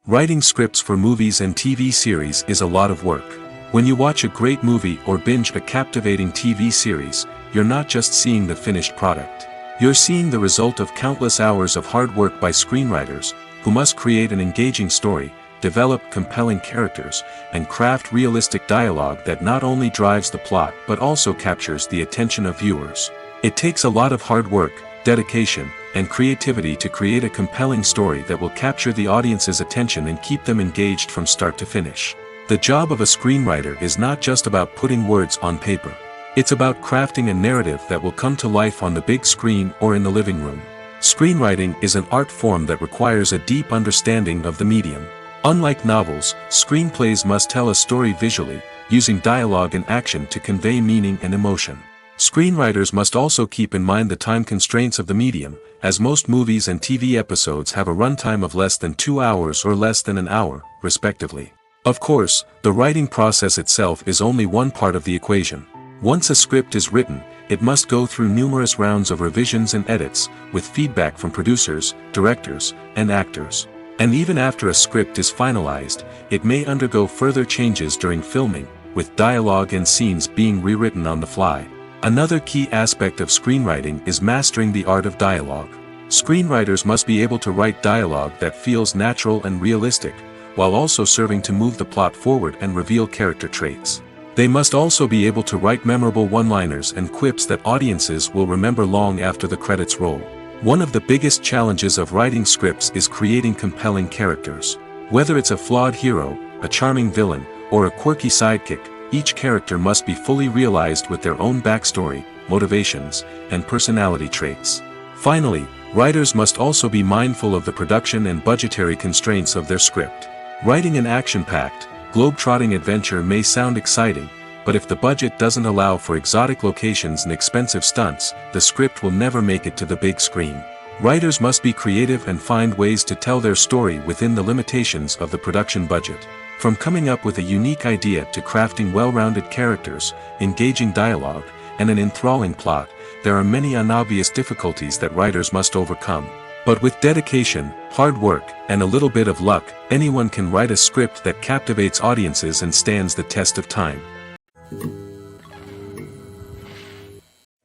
Writing scripts for movies and TV series is a lot of work. When you watch a great movie or binge a captivating TV series, you're not just seeing the finished product. You're seeing the result of countless hours of hard work by screenwriters, who must create an engaging story, develop compelling characters, and craft realistic dialogue that not only drives the plot but also captures the attention of viewers. It takes a lot of hard work, dedication, and creativity to create a compelling story that will capture the audience's attention and keep them engaged from start to finish. The job of a screenwriter is not just about putting words on paper. It's about crafting a narrative that will come to life on the big screen or in the living room. Screenwriting is an art form that requires a deep understanding of the medium. Unlike novels, screenplays must tell a story visually, using dialogue and action to convey meaning and emotion. Screenwriters must also keep in mind the time constraints of the medium, as most movies and TV episodes have a runtime of less than 2 hours or less than an hour, respectively. Of course, the writing process itself is only one part of the equation. Once a script is written, it must go through numerous rounds of revisions and edits, with feedback from producers, directors, and actors. And even after a script is finalized, it may undergo further changes during filming, with dialogue and scenes being rewritten on the fly. Another key aspect of screenwriting is mastering the art of dialogue. Screenwriters must be able to write dialogue that feels natural and realistic, while also serving to move the plot forward and reveal character traits. They must also be able to write memorable one-liners and quips that audiences will remember long after the credits roll. One of the biggest challenges of writing scripts is creating compelling characters. Whether it's a flawed hero, a charming villain, or a quirky sidekick, each character must be fully realized with their own backstory, motivations, and personality traits. Finally, writers must also be mindful of the production and budgetary constraints of their script. Writing an action-packed, globe-trotting adventure may sound exciting, but if the budget doesn't allow for exotic locations and expensive stunts, the script will never make it to the big screen. Writers must be creative and find ways to tell their story within the limitations of the production budget. From coming up with a unique idea to crafting well-rounded characters, engaging dialogue, and an enthralling plot, there are many unobvious difficulties that writers must overcome. But with dedication, hard work, and a little bit of luck, anyone can write a script that captivates audiences and stands the test of time.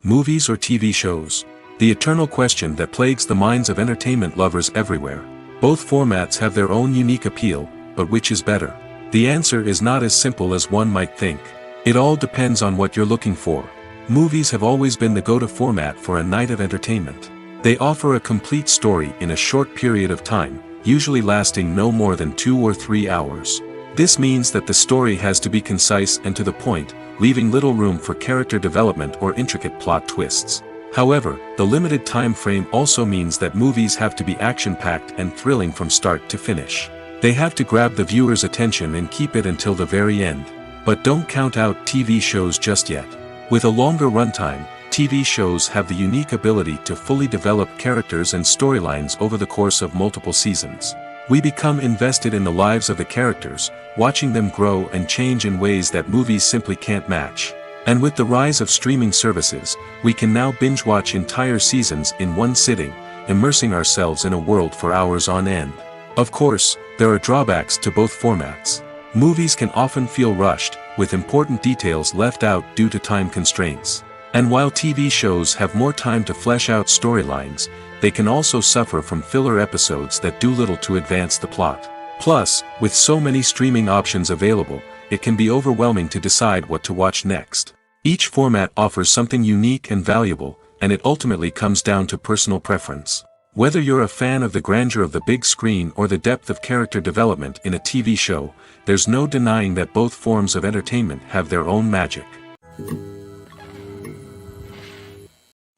Movies or TV shows? The eternal question that plagues the minds of entertainment lovers everywhere. Both formats have their own unique appeal, but which is better? The answer is not as simple as one might think. It all depends on what you're looking for. Movies have always been the go-to format for a night of entertainment. They offer a complete story in a short period of time, usually lasting no more than 2 or 3 hours. This means that the story has to be concise and to the point, leaving little room for character development or intricate plot twists. However, the limited time frame also means that movies have to be action-packed and thrilling from start to finish. They have to grab the viewer's attention and keep it until the very end. But don't count out TV shows just yet. With a longer runtime, TV shows have the unique ability to fully develop characters and storylines over the course of multiple seasons. We become invested in the lives of the characters, watching them grow and change in ways that movies simply can't match. And with the rise of streaming services, we can now binge-watch entire seasons in one sitting, immersing ourselves in a world for hours on end. Of course, there are drawbacks to both formats. Movies can often feel rushed, with important details left out due to time constraints. And while TV shows have more time to flesh out storylines, they can also suffer from filler episodes that do little to advance the plot. Plus, with so many streaming options available, it can be overwhelming to decide what to watch next. Each format offers something unique and valuable, and it ultimately comes down to personal preference. Whether you're a fan of the grandeur of the big screen or the depth of character development in a TV show, there's no denying that both forms of entertainment have their own magic.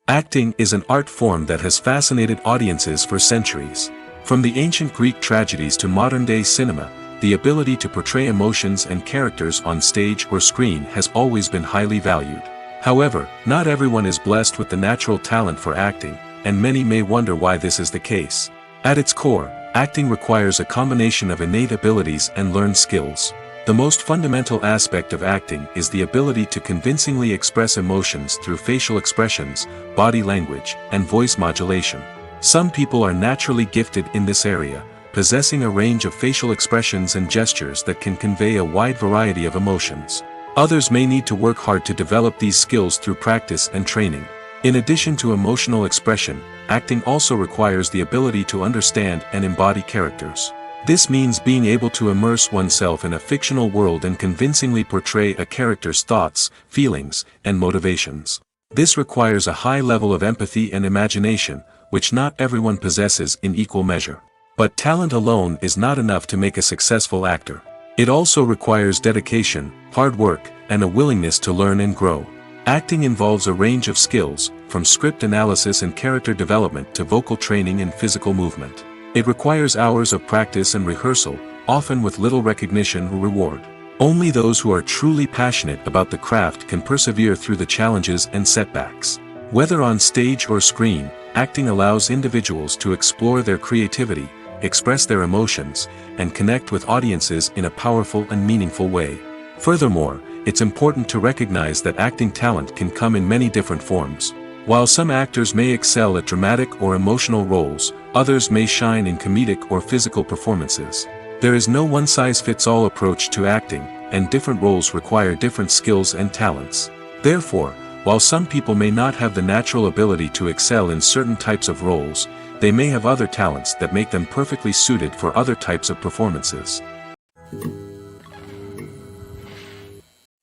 Acting is an art form that has fascinated audiences for centuries. From the ancient Greek tragedies to modern-day cinema, the ability to portray emotions and characters on stage or screen has always been highly valued. However, not everyone is blessed with the natural talent for acting, and many may wonder why this is the case. At its core, acting requires a combination of innate abilities and learned skills. The most fundamental aspect of acting is the ability to convincingly express emotions through facial expressions, body language, and voice modulation. Some people are naturally gifted in this area, possessing a range of facial expressions and gestures that can convey a wide variety of emotions. Others may need to work hard to develop these skills through practice and training. In addition to emotional expression, acting also requires the ability to understand and embody characters. This means being able to immerse oneself in a fictional world and convincingly portray a character's thoughts, feelings, and motivations. This requires a high level of empathy and imagination, which not everyone possesses in equal measure. But talent alone is not enough to make a successful actor. It also requires dedication, hard work, and a willingness to learn and grow. Acting involves a range of skills, from script analysis and character development to vocal training and physical movement. It requires hours of practice and rehearsal, often with little recognition or reward. Only those who are truly passionate about the craft can persevere through the challenges and setbacks. Whether on stage or screen, acting allows individuals to explore their creativity, express their emotions, and connect with audiences in a powerful and meaningful way. Furthermore, it's important to recognize that acting talent can come in many different forms. While some actors may excel at dramatic or emotional roles, others may shine in comedic or physical performances. There is no one-size-fits-all approach to acting, and different roles require different skills and talents. Therefore, while some people may not have the natural ability to excel in certain types of roles, they may have other talents that make them perfectly suited for other types of performances.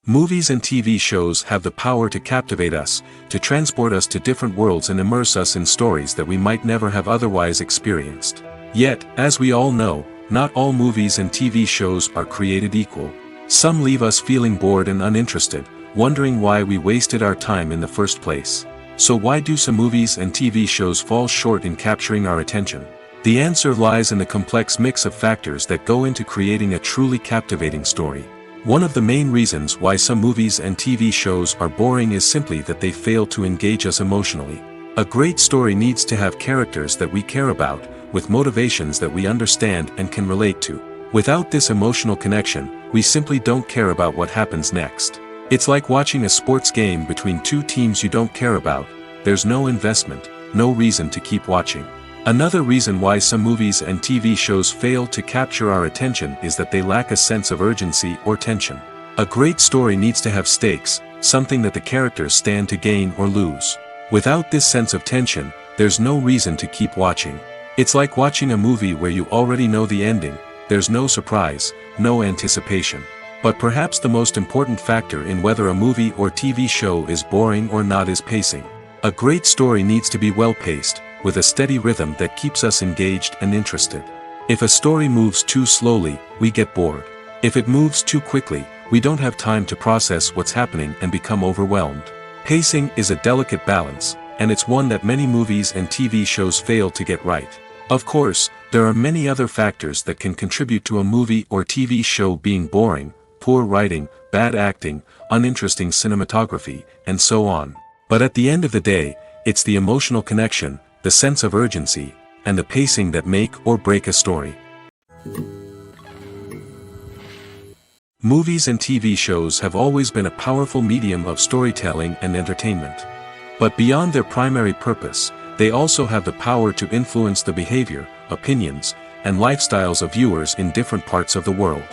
Movies and TV shows have the power to captivate us, to transport us to different worlds and immerse us in stories that we might never have otherwise experienced. Yet, as we all know, not all movies and TV shows are created equal. Some leave us feeling bored and uninterested, wondering why we wasted our time in the first place. So why do some movies and TV shows fall short in capturing our attention? The answer lies in the complex mix of factors that go into creating a truly captivating story. One of the main reasons why some movies and TV shows are boring is simply that they fail to engage us emotionally. A great story needs to have characters that we care about, with motivations that we understand and can relate to. Without this emotional connection, we simply don't care about what happens next. It's like watching a sports game between two teams you don't care about. There's no investment, no reason to keep watching. Another reason why some movies and TV shows fail to capture our attention is that they lack a sense of urgency or tension. A great story needs to have stakes, something that the characters stand to gain or lose. Without this sense of tension, there's no reason to keep watching. It's like watching a movie where you already know the ending. There's no surprise, no anticipation. But perhaps the most important factor in whether a movie or TV show is boring or not is pacing. A great story needs to be well-paced, with a steady rhythm that keeps us engaged and interested. If a story moves too slowly, we get bored. If it moves too quickly, we don't have time to process what's happening and become overwhelmed. Pacing is a delicate balance, and it's one that many movies and TV shows fail to get right. Of course, there are many other factors that can contribute to a movie or TV show being boring: poor writing, bad acting, uninteresting cinematography, and so on. But at the end of the day, it's the emotional connection, the sense of urgency, and the pacing that make or break a story. Movies and TV shows have always been a powerful medium of storytelling and entertainment. But beyond their primary purpose, they also have the power to influence the behavior, opinions, and lifestyles of viewers in different parts of the world.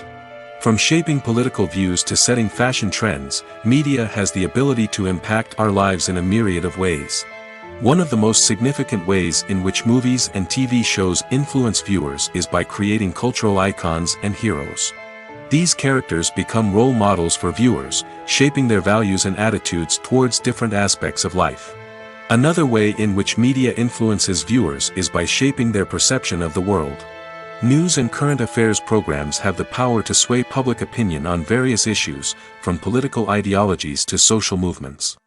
From shaping political views to setting fashion trends, media has the ability to impact our lives in a myriad of ways. One of the most significant ways in which movies and TV shows influence viewers is by creating cultural icons and heroes. These characters become role models for viewers, shaping their values and attitudes towards different aspects of life. Another way in which media influences viewers is by shaping their perception of the world. News and current affairs programs have the power to sway public opinion on various issues, from political ideologies to social movements.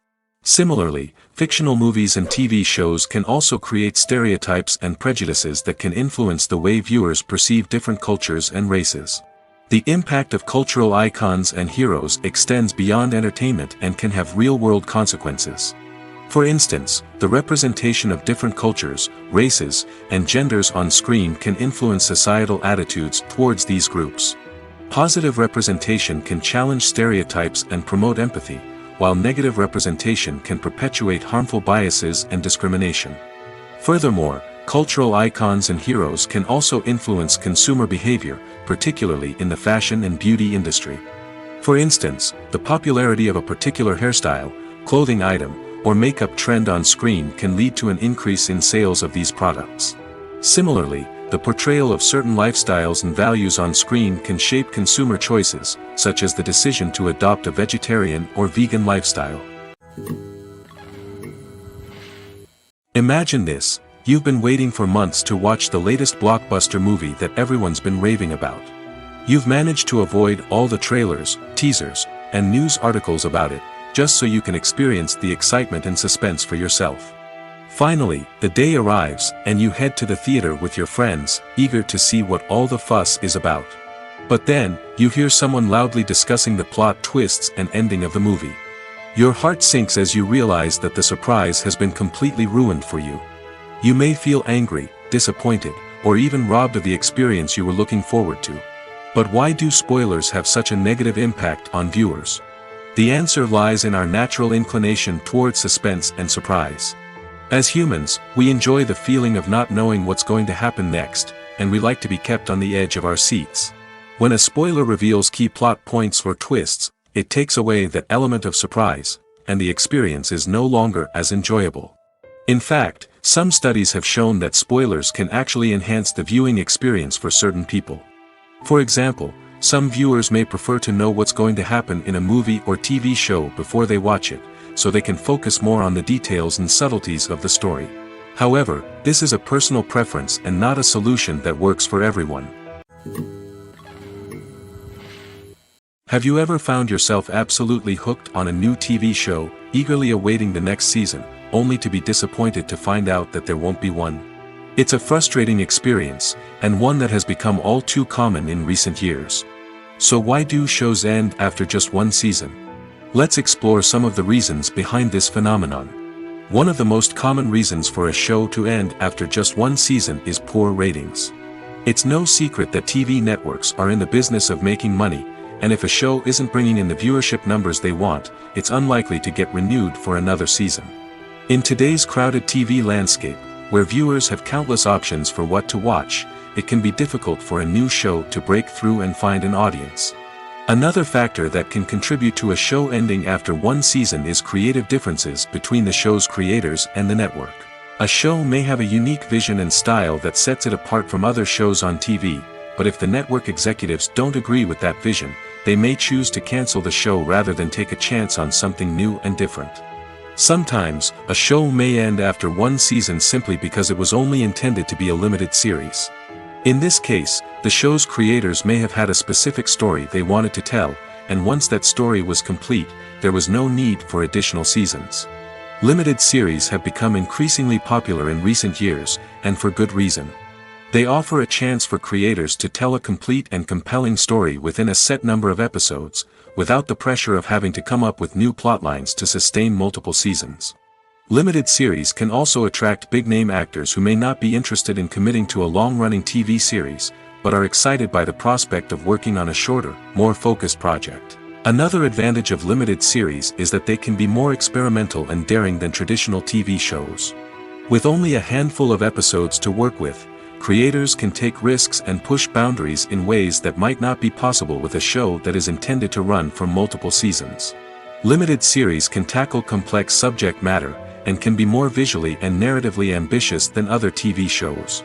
Similarly, fictional movies and TV shows can also create stereotypes and prejudices that can influence the way viewers perceive different cultures and races. The impact of cultural icons and heroes extends beyond entertainment and can have real-world consequences. For instance, the representation of different cultures, races, and genders on screen can influence societal attitudes towards these groups. Positive representation can challenge stereotypes and promote empathy, while negative representation can perpetuate harmful biases and discrimination. Furthermore, cultural icons and heroes can also influence consumer behavior, particularly in the fashion and beauty industry. For instance, the popularity of a particular hairstyle, clothing item, or makeup trend on screen can lead to an increase in sales of these products. Similarly, the portrayal of certain lifestyles and values on screen can shape consumer choices, such as the decision to adopt a vegetarian or vegan lifestyle. Imagine this: you've been waiting for months to watch the latest blockbuster movie that everyone's been raving about. You've managed to avoid all the trailers, teasers, and news articles about it, just so you can experience the excitement and suspense for yourself. Finally, the day arrives, and you head to the theater with your friends, eager to see what all the fuss is about. But then, you hear someone loudly discussing the plot twists and ending of the movie. Your heart sinks as you realize that the surprise has been completely ruined for you. You may feel angry, disappointed, or even robbed of the experience you were looking forward to. But why do spoilers have such a negative impact on viewers? The answer lies in our natural inclination towards suspense and surprise. As humans, we enjoy the feeling of not knowing what's going to happen next, and we like to be kept on the edge of our seats. When a spoiler reveals key plot points or twists, it takes away that element of surprise, and the experience is no longer as enjoyable. In fact, some studies have shown that spoilers can actually enhance the viewing experience for certain people. For example, Some viewers may prefer to know what's going to happen in a movie or TV show before they watch it, so they can focus more on the details and subtleties of the story. However, this is a personal preference and not a solution that works for everyone. Have you ever found yourself absolutely hooked on a new TV show, eagerly awaiting the next season, only to be disappointed to find out that there won't be one? It's a frustrating experience, and one that has become all too common in recent years. So why do shows end after just one season? Let's explore some of the reasons behind this phenomenon. One of the most common reasons for a show to end after just one season is poor ratings. It's no secret that TV networks are in the business of making money, and if a show isn't bringing in the viewership numbers they want, it's unlikely to get renewed for another season. In today's crowded TV landscape, where viewers have countless options for what to watch, it can be difficult for a new show to break through and find an audience. Another factor that can contribute to a show ending after one season is creative differences between the show's creators and the network. A show may have a unique vision and style that sets it apart from other shows on TV, but if the network executives don't agree with that vision, they may choose to cancel the show rather than take a chance on something new and different. Sometimes, a show may end after one season simply because it was only intended to be a limited series. In this case, the show's creators may have had a specific story they wanted to tell, and once that story was complete, there was no need for additional seasons. Limited series have become increasingly popular in recent years, and for good reason. They offer a chance for creators to tell a complete and compelling story within a set number of episodes, without the pressure of having to come up with new plotlines to sustain multiple seasons. Limited series can also attract big-name actors who may not be interested in committing to a long-running TV series, but are excited by the prospect of working on a shorter, more focused project. Another advantage of limited series is that they can be more experimental and daring than traditional TV shows. With only a handful of episodes to work with, creators can take risks and push boundaries in ways that might not be possible with a show that is intended to run for multiple seasons. Limited series can tackle complex subject matter, and can be more visually and narratively ambitious than other TV shows.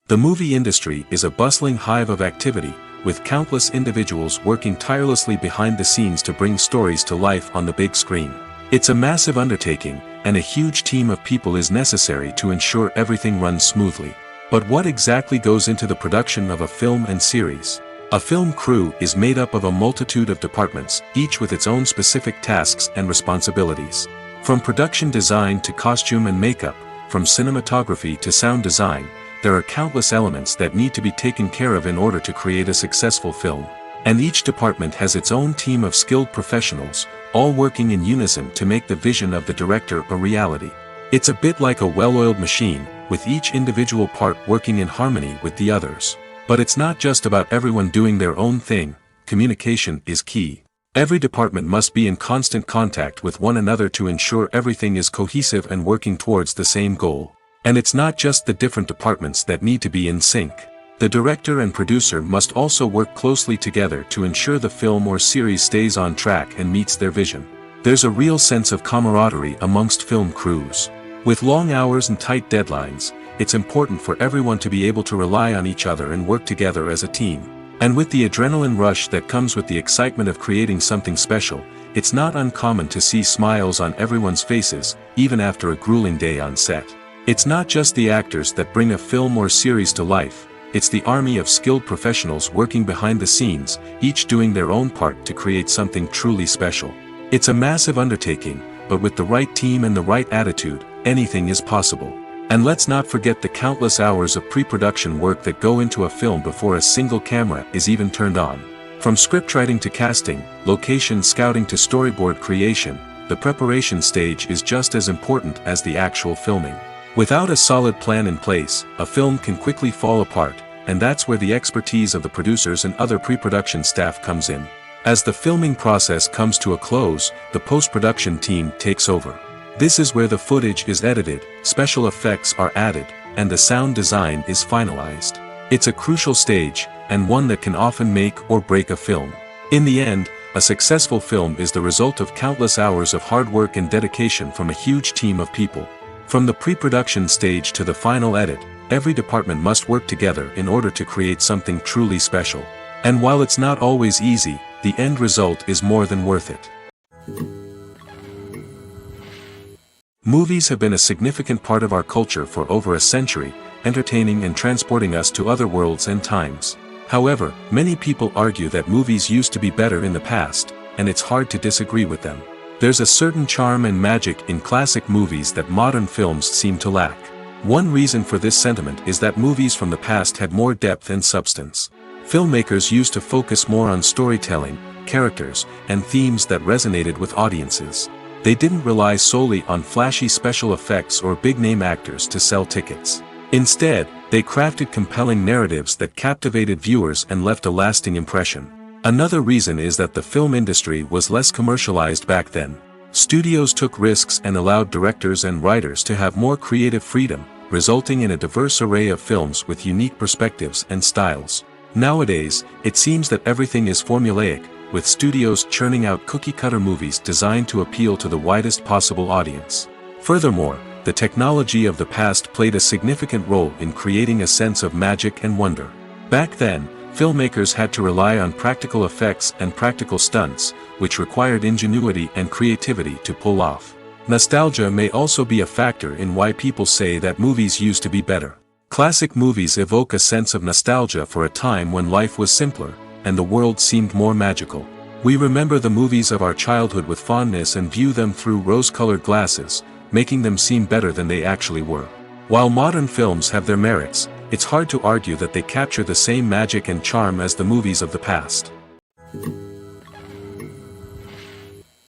The movie industry is a bustling hive of activity, with countless individuals working tirelessly behind the scenes to bring stories to life on the big screen. It's a massive undertaking, and a huge team of people is necessary to ensure everything runs smoothly. But what exactly goes into the production of a film and series? A film crew is made up of a multitude of departments, each with its own specific tasks and responsibilities. From production design to costume and makeup, from cinematography to sound design, there are countless elements that need to be taken care of in order to create a successful film. And each department has its own team of skilled professionals, all working in unison to make the vision of the director a reality. It's a bit like a well-oiled machine, with each individual part working in harmony with the others. But it's not just about everyone doing their own thing. Communication is key. Every department must be in constant contact with one another to ensure everything is cohesive and working towards the same goal. And it's not just the different departments that need to be in sync. The director and producer must also work closely together to ensure the film or series stays on track and meets their vision. There's a real sense of camaraderie amongst film crews. With long hours and tight deadlines, it's important for everyone to be able to rely on each other and work together as a team. And with the adrenaline rush that comes with the excitement of creating something special, it's not uncommon to see smiles on everyone's faces, even after a grueling day on set. It's not just the actors that bring a film or series to life, it's the army of skilled professionals working behind the scenes, each doing their own part to create something truly special. It's a massive undertaking, but with the right team and the right attitude, anything is possible. And let's not forget the countless hours of pre-production work that go into a film before a single camera is even turned on. From scriptwriting to casting, location scouting to storyboard creation, the preparation stage is just as important as the actual filming. Without a solid plan in place, a film can quickly fall apart, and that's where the expertise of the producers and other pre-production staff comes in. As the filming process comes to a close, the post-production team takes over. This is where the footage is edited, special effects are added, and the sound design is finalized. It's a crucial stage, and one that can often make or break a film. In the end, a successful film is the result of countless hours of hard work and dedication from a huge team of people. From the pre-production stage to the final edit, every department must work together in order to create something truly special. And while it's not always easy, the end result is more than worth it. Movies have been a significant part of our culture for over a century, entertaining and transporting us to other worlds and times. However, many people argue that movies used to be better in the past, and it's hard to disagree with them. There's a certain charm and magic in classic movies that modern films seem to lack. One reason for this sentiment is that movies from the past had more depth and substance. Filmmakers used to focus more on storytelling, characters, and themes that resonated with audiences. They didn't rely solely on flashy special effects or big-name actors to sell tickets. Instead, they crafted compelling narratives that captivated viewers and left a lasting impression. Another reason is that the film industry was less commercialized back then. Studios took risks and allowed directors and writers to have more creative freedom, resulting in a diverse array of films with unique perspectives and styles. Nowadays, it seems that everything is formulaic, with studios churning out cookie-cutter movies designed to appeal to the widest possible audience. Furthermore, the technology of the past played a significant role in creating a sense of magic and wonder. Back then, filmmakers had to rely on practical effects and practical stunts, which required ingenuity and creativity to pull off. Nostalgia may also be a factor in why people say that movies used to be better. Classic movies evoke a sense of nostalgia for a time when life was simpler, and the world seemed more magical. We remember the movies of our childhood with fondness and view them through rose-colored glasses, making them seem better than they actually were. While modern films have their merits, it's hard to argue that they capture the same magic and charm as the movies of the past.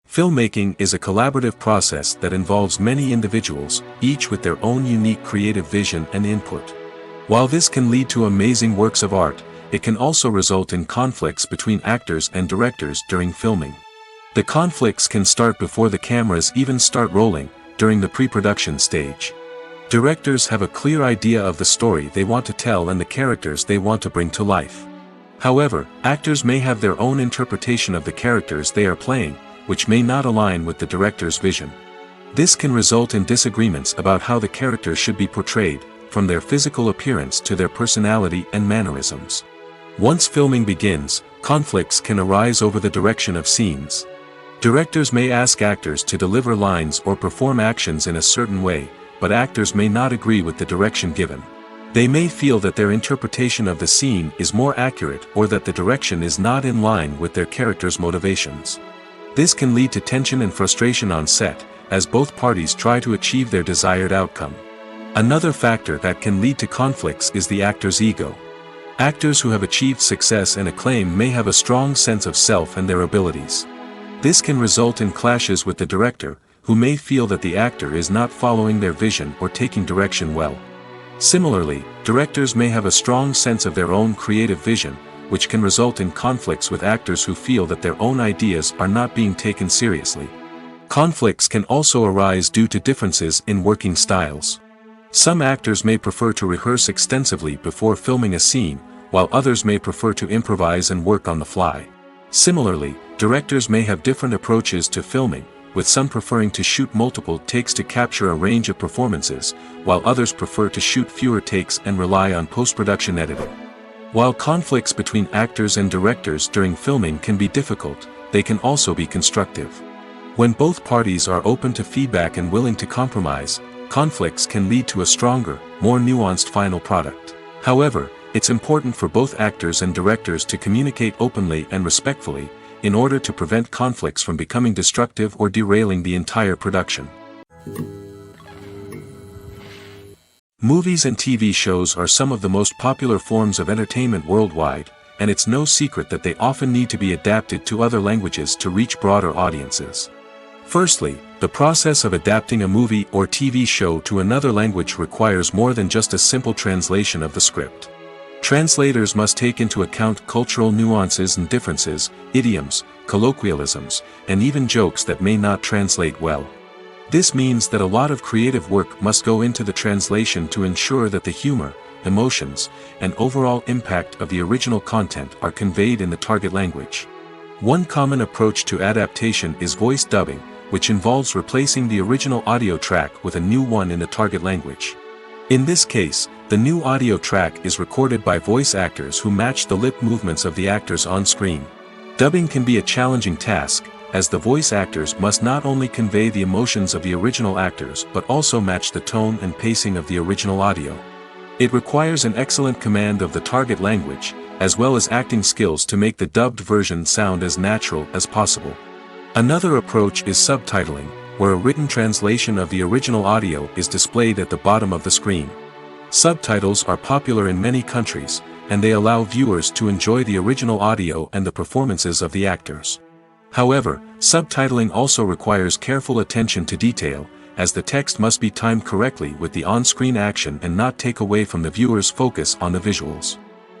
Filmmaking is a collaborative process that involves many individuals, each with their own unique creative vision and input. While this can lead to amazing works of art, it can also result in conflicts between actors and directors during filming. The conflicts can start before the cameras even start rolling, during the pre-production stage. Directors have a clear idea of the story they want to tell and the characters they want to bring to life. However, actors may have their own interpretation of the characters they are playing, which may not align with the director's vision. This can result in disagreements about how the characters should be portrayed, from their physical appearance to their personality and mannerisms. Once filming begins, conflicts can arise over the direction of scenes. Directors may ask actors to deliver lines or perform actions in a certain way, but actors may not agree with the direction given. They may feel that their interpretation of the scene is more accurate or that the direction is not in line with their character's motivations. This can lead to tension and frustration on set, as both parties try to achieve their desired outcome. Another factor that can lead to conflicts is the actor's ego. Actors who have achieved success and acclaim may have a strong sense of self and their abilities. This can result in clashes with the director, who may feel that the actor is not following their vision or taking direction well. Similarly, directors may have a strong sense of their own creative vision, which can result in conflicts with actors who feel that their own ideas are not being taken seriously. Conflicts can also arise due to differences in working styles. Some actors may prefer to rehearse extensively before filming a scene, while others may prefer to improvise and work on the fly. Similarly, directors may have different approaches to filming, with some preferring to shoot multiple takes to capture a range of performances, while others prefer to shoot fewer takes and rely on post-production editing. While conflicts between actors and directors during filming can be difficult, they can also be constructive. When both parties are open to feedback and willing to compromise, conflicts can lead to a stronger, more nuanced final product. However, it's important for both actors and directors to communicate openly and respectfully, in order to prevent conflicts from becoming destructive or derailing the entire production. Movies and TV shows are some of the most popular forms of entertainment worldwide, and it's no secret that they often need to be adapted to other languages to reach broader audiences. Firstly, the process of adapting a movie or TV show to another language requires more than just a simple translation of the script. Translators must take into account cultural nuances and differences, idioms, colloquialisms, and even jokes that may not translate well. This means that a lot of creative work must go into the translation to ensure that the humor, emotions, and overall impact of the original content are conveyed in the target language. One common approach to adaptation is voice dubbing, which involves replacing the original audio track with a new one in the target language. In this case, The new audio track is recorded by voice actors who match the lip movements of the actors on screen. Dubbing can be a challenging task, as the voice actors must not only convey the emotions of the original actors but also match the tone and pacing of the original audio. It requires an excellent command of the target language, as well as acting skills to make the dubbed version sound as natural as possible. Another approach is subtitling, where a written translation of the original audio is displayed at the bottom of the screen. Subtitles are popular in many countries, and they allow viewers to enjoy the original audio and the performances of the actors. However, subtitling also requires careful attention to detail, as the text must be timed correctly with the on-screen action and not take away from the viewer's focus on the visuals.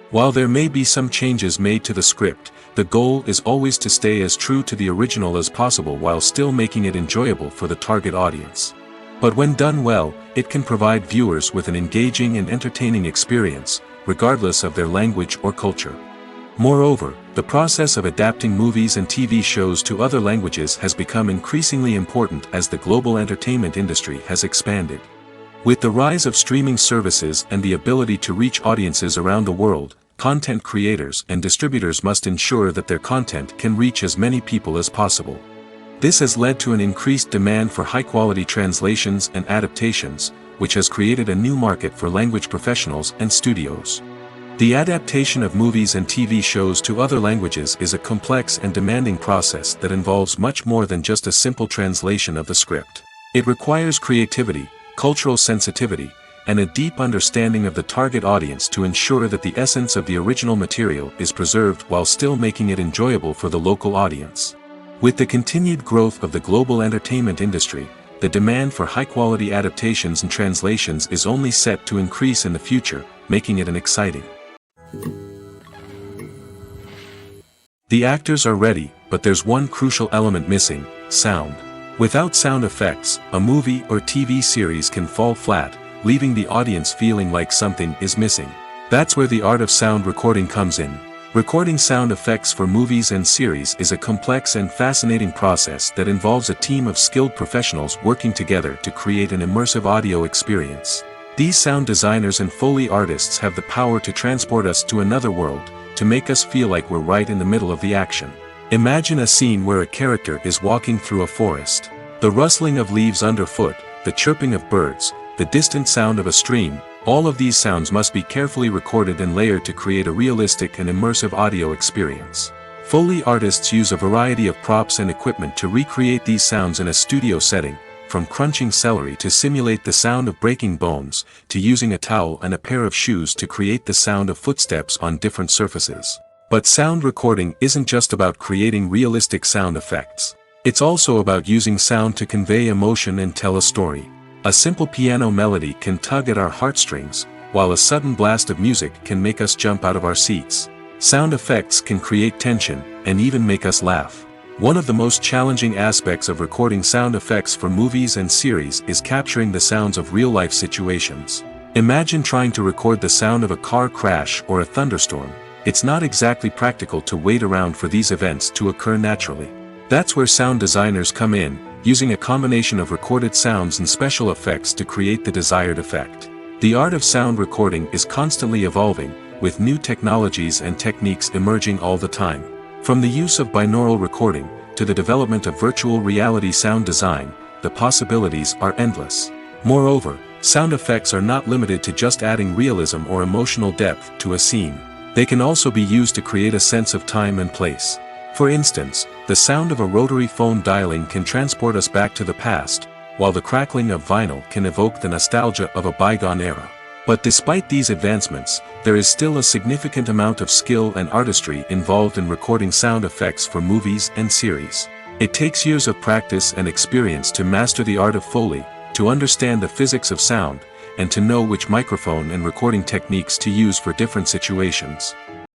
While there may be some changes made to the script, the goal is always to stay as true to the original as possible while still making it enjoyable for the target audience. But when done well, it can provide viewers with an engaging and entertaining experience, regardless of their language or culture. Moreover, the process of adapting movies and TV shows to other languages has become increasingly important as the global entertainment industry has expanded. With the rise of streaming services and the ability to reach audiences around the world, content creators and distributors must ensure that their content can reach as many people as possible. This has led to an increased demand for high-quality translations and adaptations, which has created a new market for language professionals and studios. The adaptation of movies and TV shows to other languages is a complex and demanding process that involves much more than just a simple translation of the script. It requires creativity, cultural sensitivity, and a deep understanding of the target audience to ensure that the essence of the original material is preserved while still making it enjoyable for the local audience. With the continued growth of the global entertainment industry, the demand for high-quality adaptations and translations is only set to increase in the future, making it exciting. The actors are ready, but there's one crucial element missing: sound. Without sound effects, a movie or TV series can fall flat, leaving the audience feeling like something is missing. That's where the art of sound recording comes in. Recording sound effects for movies and series is a complex and fascinating process that involves a team of skilled professionals working together to create an immersive audio experience. These sound designers and Foley artists have the power to transport us to another world, to make us feel like we're right in the middle of the action. Imagine a scene where a character is walking through a forest. The rustling of leaves underfoot, the chirping of birds, the distant sound of a stream, all of these sounds must be carefully recorded and layered to create a realistic and immersive audio experience. Foley artists use a variety of props and equipment to recreate these sounds in a studio setting, from crunching celery to simulate the sound of breaking bones, to using a towel and a pair of shoes to create the sound of footsteps on different surfaces. But sound recording isn't just about creating realistic sound effects. It's also about using sound to convey emotion and tell a story. A simple piano melody can tug at our heartstrings, while a sudden blast of music can make us jump out of our seats. Sound effects can create tension, and even make us laugh. One of the most challenging aspects of recording sound effects for movies and series is capturing the sounds of real-life situations. Imagine trying to record the sound of a car crash or a thunderstorm. It's not exactly practical to wait around for these events to occur naturally. That's where sound designers come in, using a combination of recorded sounds and special effects to create the desired effect. The art of sound recording is constantly evolving, with new technologies and techniques emerging all the time. From the use of binaural recording, to the development of virtual reality sound design, the possibilities are endless. Moreover, sound effects are not limited to just adding realism or emotional depth to a scene. They can also be used to create a sense of time and place. For instance, the sound of a rotary phone dialing can transport us back to the past, while the crackling of vinyl can evoke the nostalgia of a bygone era. But despite these advancements, there is still a significant amount of skill and artistry involved in recording sound effects for movies and series. It takes years of practice and experience to master the art of Foley, to understand the physics of sound, and to know which microphone and recording techniques to use for different situations.